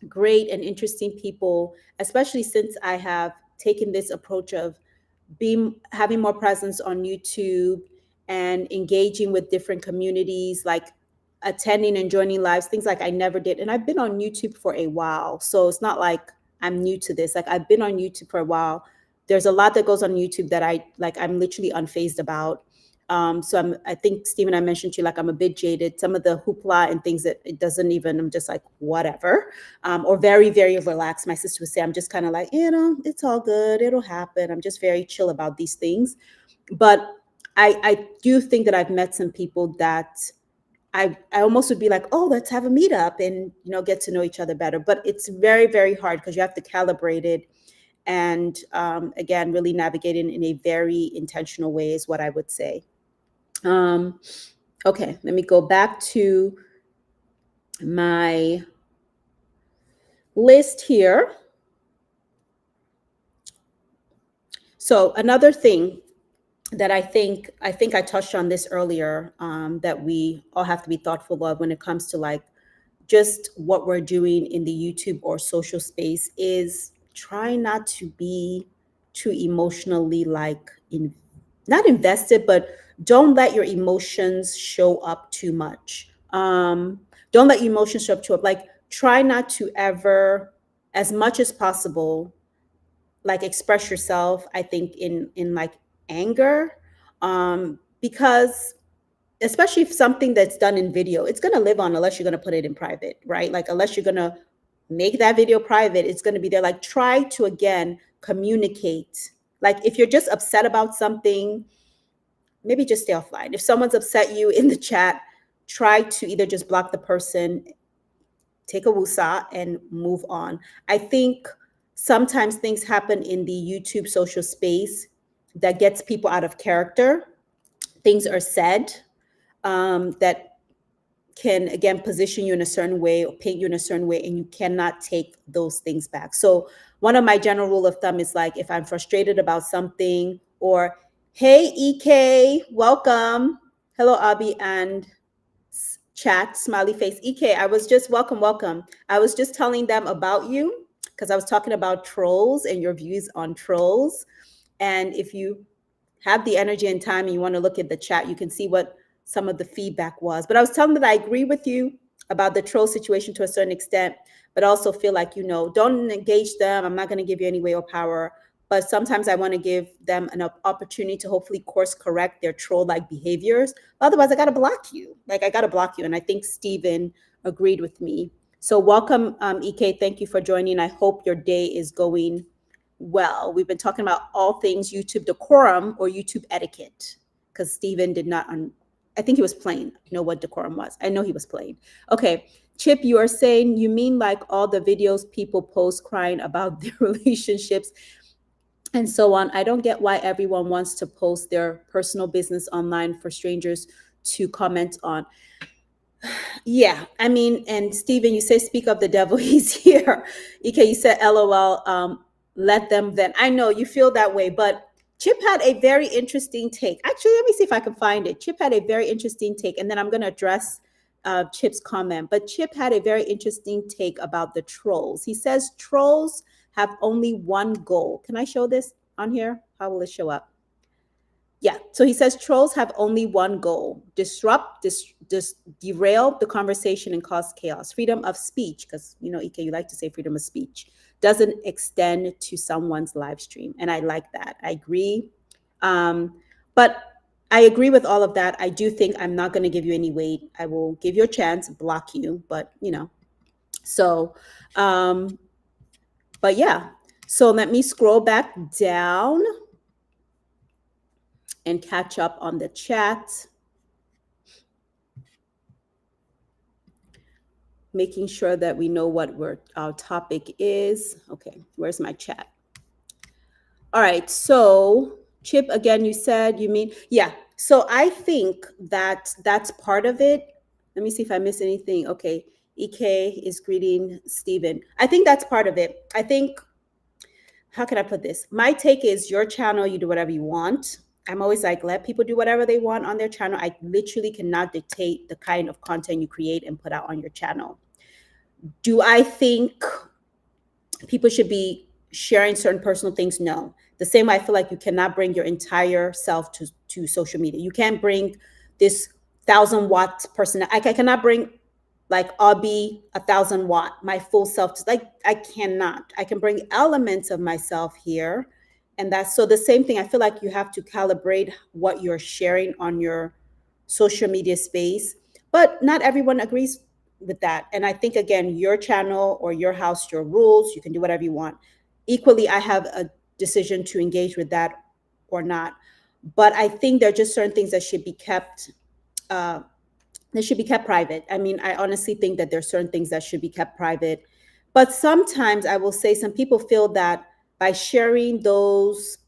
great and interesting people, especially since I have taken this approach of being having more presence on YouTube and engaging with different communities, like attending and joining lives, things like I never did. And I've been on YouTube for a while. So it's not like I'm new to this. Like I've been on YouTube for a while. There's a lot that goes on YouTube that I'm literally unfazed about. So I think Stephen, I mentioned to you, like I'm a bit jaded. Some of the hoopla and things that it doesn't even, I'm just like, whatever. Or very, very relaxed. My sister would say, I'm just kind of like, it's all good. It'll happen. I'm just very chill about these things. But I do think that I've met some people that I almost would be like, oh, let's have a meetup and, get to know each other better. But it's very, very hard because you have to calibrate it. And again, really navigating in a very intentional way is what I would say. Okay, let me go back to my list here. So another thing that I think I touched on this earlier, that we all have to be thoughtful of when it comes to like just what we're doing in the YouTube or social space, is try not to be too emotionally like not invested, but don't let your emotions show up too much. Don't let your emotions show up too up. Like try not to ever, as much as possible, like express yourself, I think, in like anger, because especially if something that's done in video, it's going to live on unless you're going to put it in private, right? Like unless you're going to make that video private, it's going to be there. Like try to again communicate. Like if you're just upset about something, maybe just stay offline. If someone's upset you in the chat, try to either just block the person, take a woosah, and move on. I think sometimes things happen in the YouTube social space that gets people out of character. Things are said that can again position you in a certain way or paint you in a certain way, and you cannot take those things back. So one of my general rule of thumb is like if I'm frustrated about something, or hey EK, welcome. Hello Abby and chat, smiley face. EK, I was just welcome. I was just telling them about you because I was talking about trolls and your views on trolls. And if you have the energy and time and you want to look at the chat, you can see what some of the feedback was. But I was telling them that I agree with you about the troll situation to a certain extent, but also feel like, don't engage them. I'm not going to give you any way or power. But sometimes I want to give them an opportunity to hopefully course correct their troll like behaviors. Otherwise, I got to block you. Like, I got to block you. And I think Stephen agreed with me. So welcome, EK. Thank you for joining. I hope your day is going well. We've been talking about all things YouTube decorum or YouTube etiquette, because Stephen did not, I think he was playing, know what decorum was. I know he was playing. Okay, Chip, you are saying, you mean like all the videos people post crying about their relationships and so on. I don't get why everyone wants to post their personal business online for strangers to comment on. Yeah, I mean, and Stephen, you say, speak of the devil, he's here. EK, you said, LOL, let them then. I know you feel that way, but Chip had a very interesting take. Actually, let me see if I can find it. Chip had a very interesting take, and then I'm going to address Chip's comment. But Chip had a very interesting take about the trolls. He says trolls have only one goal. Can I show this on here? How will it show up? Yeah, so he says trolls have only one goal: disrupt, derail the conversation and cause chaos. Freedom of speech, because EK, you like to say freedom of speech, doesn't extend to someone's live stream. And I like that. I agree. But I agree with all of that. I do think I'm not going to give you any weight. I will give you a chance, block you, but so, but yeah. So let me scroll back down and catch up on the chat. Making sure that we know what our topic is. Okay, where's my chat? All right, so Chip, again, you said, you mean, yeah. So I think that that's part of it. Let me see if I miss anything. Okay, EK is greeting Stephen. I think that's part of it. I think, how can I put this? My take is your channel, you do whatever you want. I'm always like, let people do whatever they want on their channel. I literally cannot dictate the kind of content you create and put out on your channel. Do I think people should be sharing certain personal things? No. The same way I feel like you cannot bring your entire self to social media. You can't bring this 1,000-watt person. I cannot bring, like, I'll be 1,000-watt, my full self. I cannot. I can bring elements of myself here. And that's, so the same thing, I feel like you have to calibrate what you're sharing on your social media space. But not everyone agrees with that. And I think, again, your channel or your house, your rules, you can do whatever you want. Equally, I have a decision to engage with that or not. But I think there are just certain things that should be kept private. I mean, I honestly think that there are certain things that should be kept private. But sometimes I will say some people feel that by sharing those,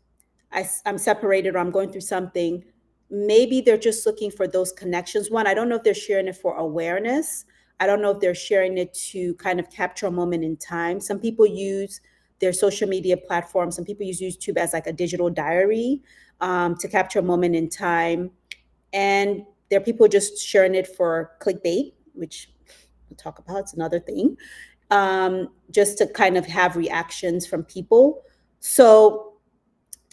I'm separated or I'm going through something, maybe they're just looking for those connections. One, I don't know if they're sharing it for awareness. I don't know if they're sharing it to kind of capture a moment in time. Some people use their social media platforms. Some people use YouTube as like a digital diary to capture a moment in time. And there are people just sharing it for clickbait, which we'll talk about. It's another thing. Just to kind of have reactions from people. So,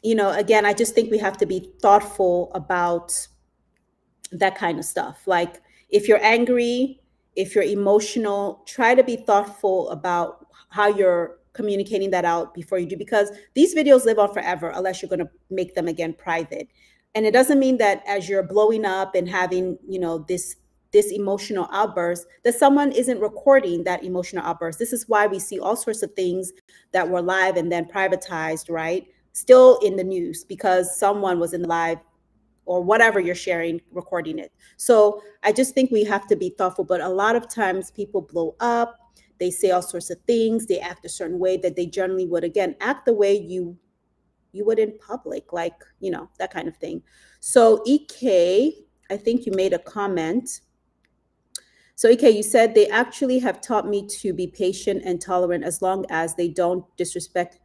again, I just think we have to be thoughtful about that kind of stuff. Like, if you're angry, if you're emotional, try to be thoughtful about how you're communicating that out before you do, because these videos live on forever unless you're going to make them again private. And it doesn't mean that as you're blowing up and having, this emotional outburst, that someone isn't recording that emotional outburst. This is why we see all sorts of things that were live and then privatized, right? Still in the news because someone was in the live or whatever you're sharing, recording it. So I just think we have to be thoughtful. But a lot of times people blow up, they say all sorts of things, they act a certain way that they generally would, again, act the way you would in public, like, that kind of thing. So EK, I think you made a comment. So EK, you said they actually have taught me to be patient and tolerant as long as they don't disrespect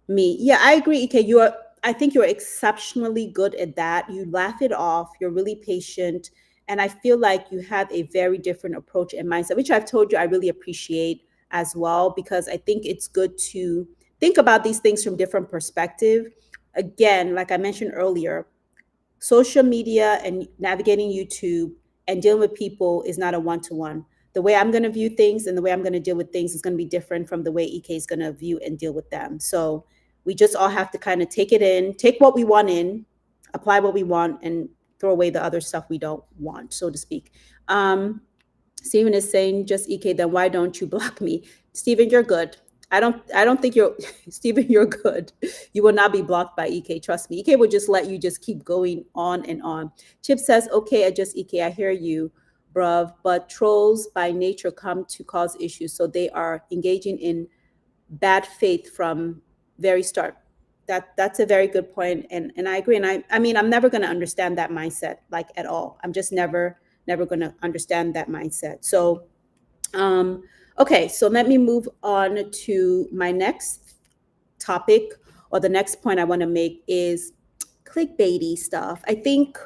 me. Yeah, I agree, EK. I think you're exceptionally good at that. You laugh it off. You're really patient. And I feel like you have a very different approach and mindset, which I've told you I really appreciate as well, because I think it's good to think about these things from different perspective. Again, like I mentioned earlier, social media and navigating YouTube and dealing with people is not a one-to-one. the way I'm going to view things and the way I'm going to deal with things is going to be different from the way EK is going to view and deal with them. So we just all have to kind of take it in, take what we want in, apply what we want, and throw away the other stuff we don't want, so to speak. Steven is saying, just EK, then why don't you block me? Steven, you're good. I don't think you're Steven, you're good. You will not be blocked by EK. Trust me. EK will just let you just keep going on and on. Chip says, okay, I just EK, I hear you, bruv. But trolls by nature come to cause issues. So they are engaging in bad faith from very start. That's a very good point. And I agree. And I mean, I'm never gonna understand that mindset like at all. I'm just never going to understand that mindset. So, okay, so let me move on to my next topic, or the next point I want to make is clickbaity stuff. I think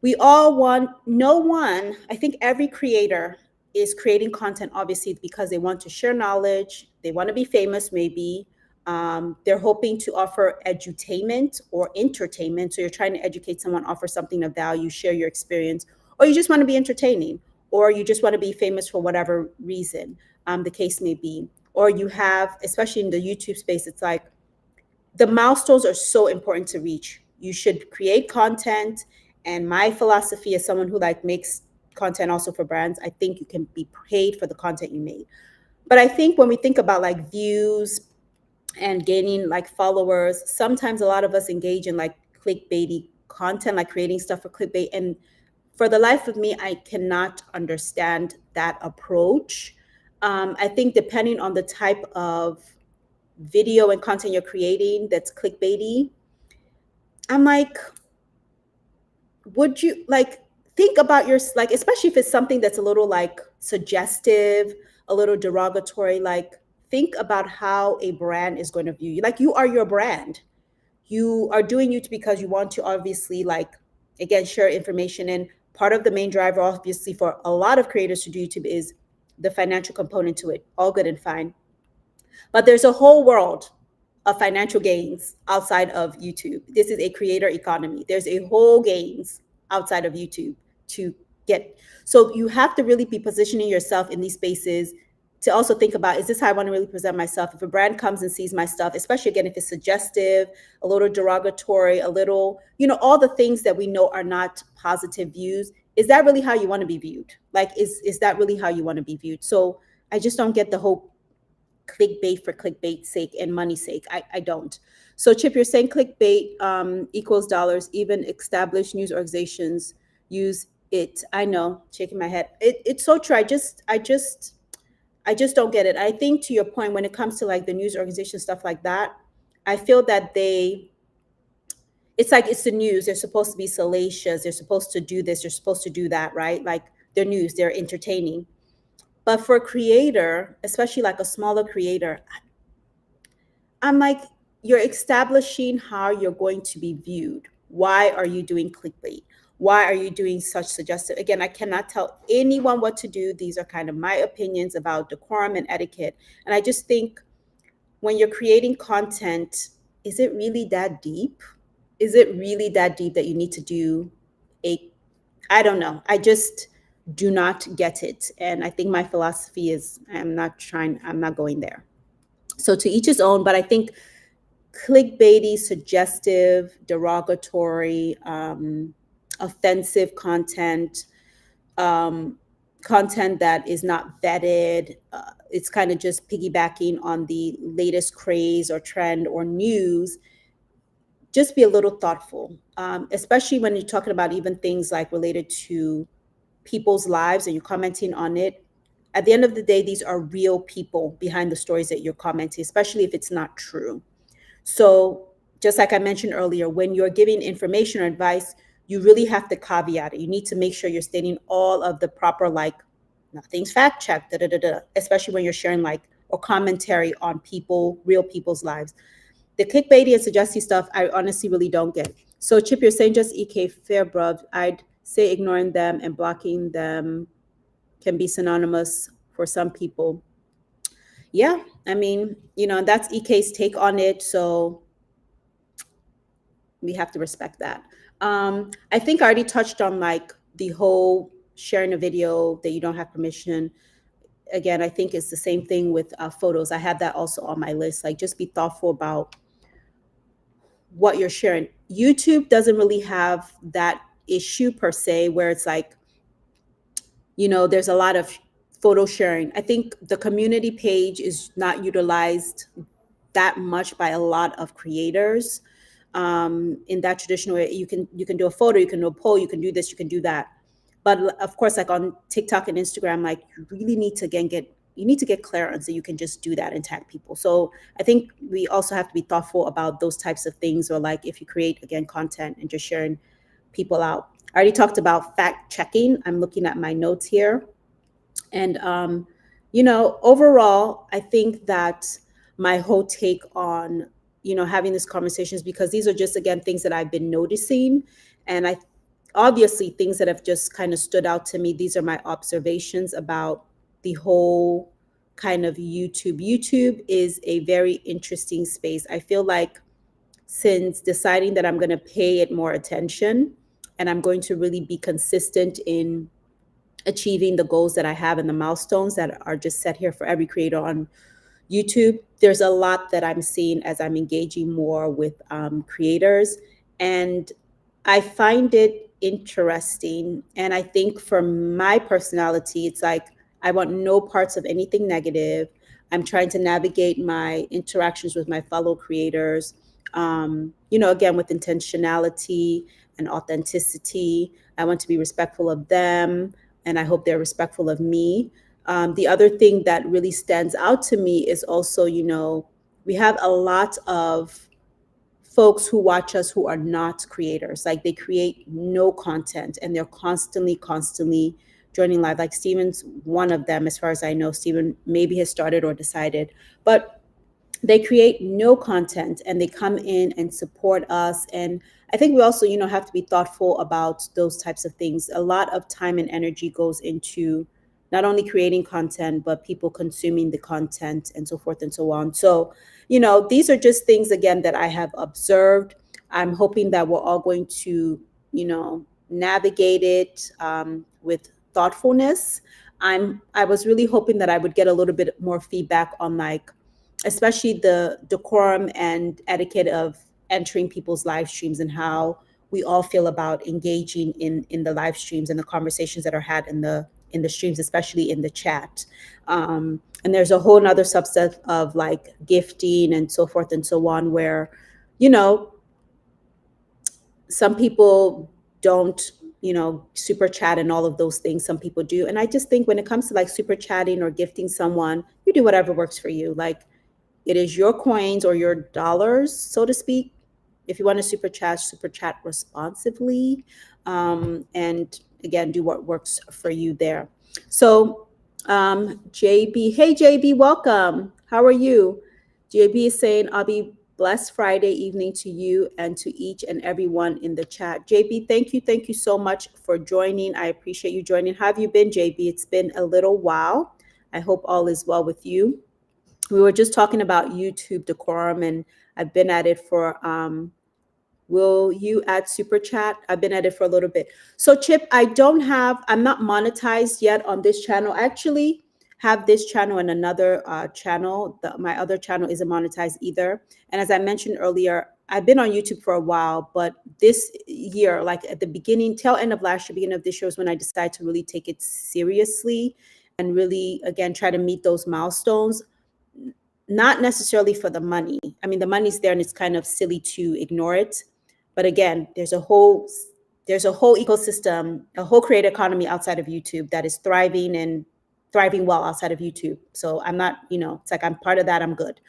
we all want, no one, I think every creator is creating content obviously because they want to share knowledge, they want to be famous maybe. They're hoping to offer edutainment or entertainment. So you're trying to educate someone, offer something of value, share your experience, or you just want to be entertaining, or you just want to be famous for whatever reason the case may be. Or you have, especially in the YouTube space, it's like the milestones are so important to reach. You should create content. And my philosophy as someone who like makes content also for brands, I think you can be paid for the content you made. But I think when we think about like views and gaining like followers, sometimes a lot of us engage in like clickbaity content, like creating stuff for clickbait. And for the life of me, I cannot understand that approach. I think depending on the type of video and content you're creating that's clickbaity, I'm like, would you like think about your, like, especially if it's something that's a little like suggestive, a little derogatory, like think about how a brand is going to view you. Like, you are your brand. You are doing it because you want to obviously, like, again, share information. And part of the main driver obviously for a lot of creators to do YouTube is the financial component to it. All good and fine. But there's a whole world of financial gains outside of YouTube. This is a creator economy. There's a whole gains outside of YouTube to get. So you have to really be positioning yourself in these spaces to also think about, is this how I want to really present myself? If a brand comes and sees my stuff, especially again, if it's suggestive, a little derogatory, a little, all the things that we know are not positive views, is that really how you want to be viewed? Like, is that really how you want to be viewed? So I just don't get the whole clickbait for clickbait's sake and money's sake. I don't. So Chip, you're saying clickbait equals dollars. Even established news organizations use it. I know, shaking my head. It's so true. I just don't get it. I think to your point, when it comes to like the news organization stuff like that, I feel that it's like, it's the news. They're supposed to be salacious. They're supposed to do this. They're supposed to do that, right? Like, they're news. They're entertaining. But for a creator, especially like a smaller creator, I'm like, you're establishing how you're going to be viewed. Why are you doing clickbait? Why are you doing such suggestive? Again, I cannot tell anyone what to do. These are kind of my opinions about decorum and etiquette. And I just think when you're creating content, is it really that deep? Is it really that deep that you need to do I don't know. I just do not get it. And I think my philosophy is I'm not going there. So to each his own, but I think clickbaity, suggestive, derogatory, offensive content, content that is not vetted, it's kind of just piggybacking on the latest craze or trend or news. Just be a little thoughtful, especially when you're talking about even things like related to people's lives and you're commenting on it. At the end of the day, these are real people behind the stories that you're commenting, especially if it's not true. So just like I mentioned earlier, when you're giving information or advice, you really have to caveat it. You need to make sure you're stating all of the proper, like, nothing's fact checked, especially when you're sharing like or commentary on real people's lives. The clickbaity and suggestive stuff, I honestly really don't get. So Chip, you're saying just EK, fair, bruv. I'd say ignoring them and blocking them can be synonymous for some people. Yeah, I mean, that's EK's take on it. So we have to respect that. I think I already touched on like the whole sharing a video that you don't have permission, again, I think it's the same thing with photos. I have that also on my list. Like, just be thoughtful about what you're sharing. YouTube doesn't really have that issue per se, where it's like, there's a lot of photo sharing. I think the community page is not utilized that much by a lot of creators. In that traditional way, you can do a photo, you can do a poll, you can do this, you can do that. But of course, like on TikTok and Instagram, like you really need to get clearance that you can just do that and tag people. So I think we also have to be thoughtful about those types of things, or like if you create, again, content and just sharing people out. I already talked about fact checking. I'm looking at my notes here. And, overall, I think that my whole take on, having these conversations, because these are just, again, things that I've been noticing. And obviously, things that have just kind of stood out to me. These are my observations about the whole kind of YouTube. YouTube is a very interesting space. I feel like since deciding that I'm going to pay it more attention and I'm going to really be consistent in achieving the goals that I have and the milestones that are just set here for every creator on YouTube, there's a lot that I'm seeing as I'm engaging more with creators. And I find it interesting. And I think for my personality, it's like I want no parts of anything negative. I'm trying to navigate my interactions with my fellow creators, again, with intentionality and authenticity. I want to be respectful of them, and I hope they're respectful of me. The other thing that really stands out to me is also, we have a lot of folks who watch us who are not creators. Like, they create no content and they're constantly joining live. Like, Steven's one of them, as far as I know. Steven maybe has started or decided, but they create no content and they come in and support us. And I think we also, have to be thoughtful about those types of things. A lot of time and energy goes into not only creating content, but people consuming the content and so forth and so on. So, these are just things, again, that I have observed. I'm hoping that we're all going to, navigate it with thoughtfulness. I was really hoping that I would get a little bit more feedback on, like, especially the decorum and etiquette of entering people's live streams and how we all feel about engaging in the live streams and the conversations that are had in the streams, especially in the chat. And there's a whole nother subset of like gifting and so forth and so on, where, some people don't, super chat and all of those things. Some people do. And I just think when it comes to like super chatting or gifting someone, you do whatever works for you. Like, it is your coins or your dollars, so to speak. If you want to super chat responsibly, and again, do what works for you there. So, JB, hey JB, welcome. How are you? JB is saying, I'll be blessed Friday evening to you and to each and everyone in the chat. JB, thank you so much for joining. I appreciate you joining. How have you been, JB? It's been a little while. I hope all is well with you. We were just talking about YouTube decorum, and I've been at it for, will you add super chat? I've been at it for a little bit. So Chip, I'm not monetized yet on this channel. I actually have this channel and another channel. My other channel isn't monetized either. And as I mentioned earlier, I've been on YouTube for a while, but this year, like at the tail end of last year, beginning of this year, was when I decided to really take it seriously and really, again, try to meet those milestones. Not necessarily for the money. I mean, the money's there and it's kind of silly to ignore it. But again, there's a whole ecosystem, a whole creator economy outside of YouTube that is thriving well outside of YouTube. So I'm not, it's like I'm part of that, I'm good.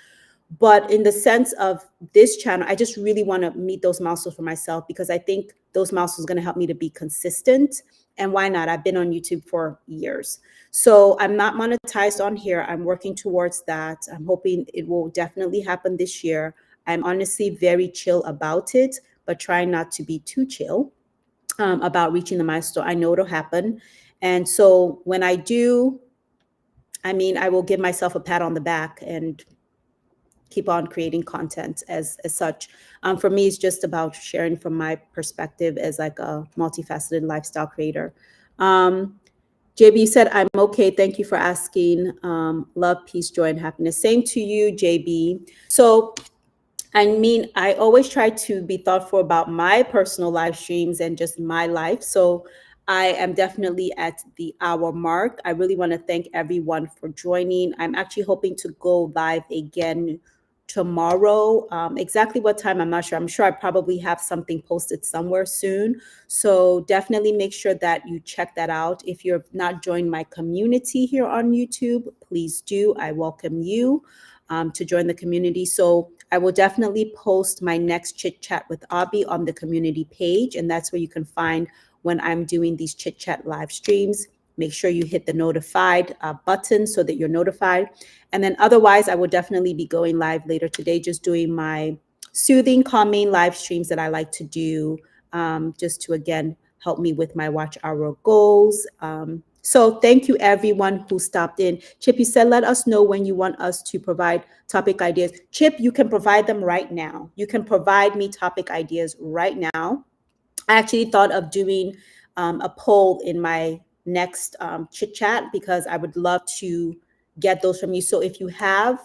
But in the sense of this channel, I just really want to meet those milestones for myself, because I think those milestones are going to help me to be consistent. And why not? I've been on YouTube for years. So I'm not monetized on here. I'm working towards that. I'm hoping it will definitely happen this year. I'm honestly very chill about it, but trying not to be too chill about reaching the milestone. I know it'll happen. And so when I do, I will give myself a pat on the back and keep on creating content as such. For me, it's just about sharing from my perspective as like a multifaceted lifestyle creator. JB said, I'm okay. Thank you for asking. Love, peace, joy, and happiness. Same to you, JB. So, I mean, I always try to be thoughtful about my personal live streams and just my life. So, I am definitely at the hour mark. I really want to thank everyone for joining. I'm actually hoping to go live again tomorrow. Exactly what time, I'm not sure. I'm sure I probably have something posted somewhere soon. So definitely make sure that you check that out. If you're not joined my community here on YouTube, please do. I welcome you to join the community. So I will definitely post my next chit chat with Abby on the community page, and that's where you can find when I'm doing these chit chat live streams. Make sure you hit the notified button so that you're notified. And then otherwise, I will definitely be going live later today, just doing my soothing, calming live streams that I like to do, just to, again, help me with my watch hour goals. So thank you everyone who stopped in. Chip, you said, let us know when you want us to provide topic ideas. Chip, you can provide them right now. You can provide me topic ideas right now. I actually thought of doing a poll in my next chit chat because I would love to get those from you. So if you have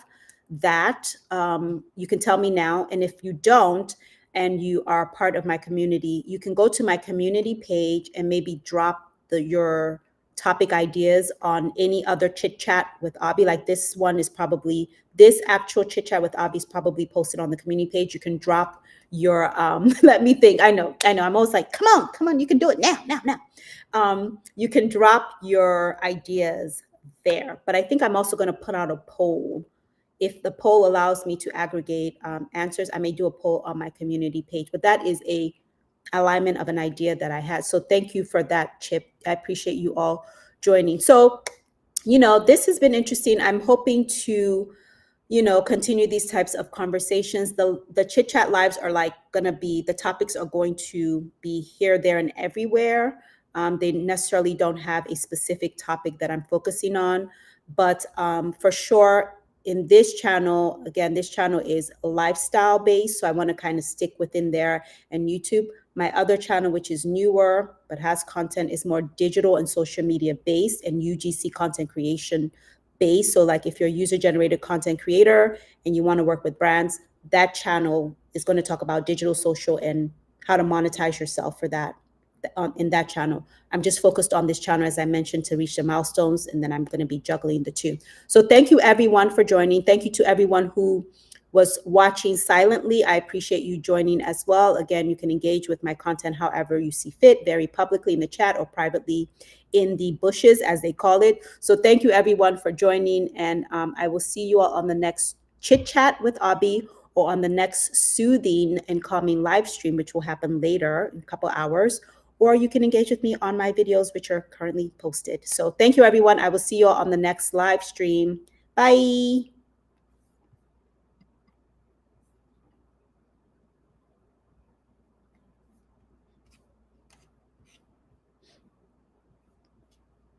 that, you can tell me now. And if you don't, and you are part of my community, you can go to my community page and maybe drop your topic ideas on any other chit chat with Abby. Like this one is probably, this actual chit chat with Abby is probably posted on the community page. You can drop your let me think. I know I'm always like, come on, you can do it now. You can drop your ideas there, but I think I'm also going to put out a poll. If the poll allows me to aggregate answers, I may do a poll on my community page, but that is a alignment of an idea that I had. So thank you for that, Chip. I appreciate you all joining. So this has been interesting. I'm hoping to continue these types of conversations. The chit chat lives are like gonna be, the topics are going to be here, there, and everywhere. They necessarily don't have a specific topic that I'm focusing on, but for sure in this channel, again, this channel is lifestyle based, so I want to kind of stick within there and YouTube. My other channel, which is newer but has content, is more digital and social media based and UGC content creation base. So like if you're a user generated content creator and you want to work with brands, that channel is going to talk about digital, social, and how to monetize yourself for that in that channel. I'm just focused on this channel, as I mentioned, to reach the milestones, and then I'm going to be juggling the two. So thank you everyone for joining. Thank you to everyone who was watching silently. I appreciate you joining as well. Again, you can engage with my content however you see fit, very publicly in the chat or privately in the bushes, as they call it. So thank you everyone for joining, and I will see you all on the next chit chat with Abby, or on the next soothing and calming live stream, which will happen later in a couple hours, or you can engage with me on my videos, which are currently posted. So thank you everyone. I will see you all on the next live stream. Bye.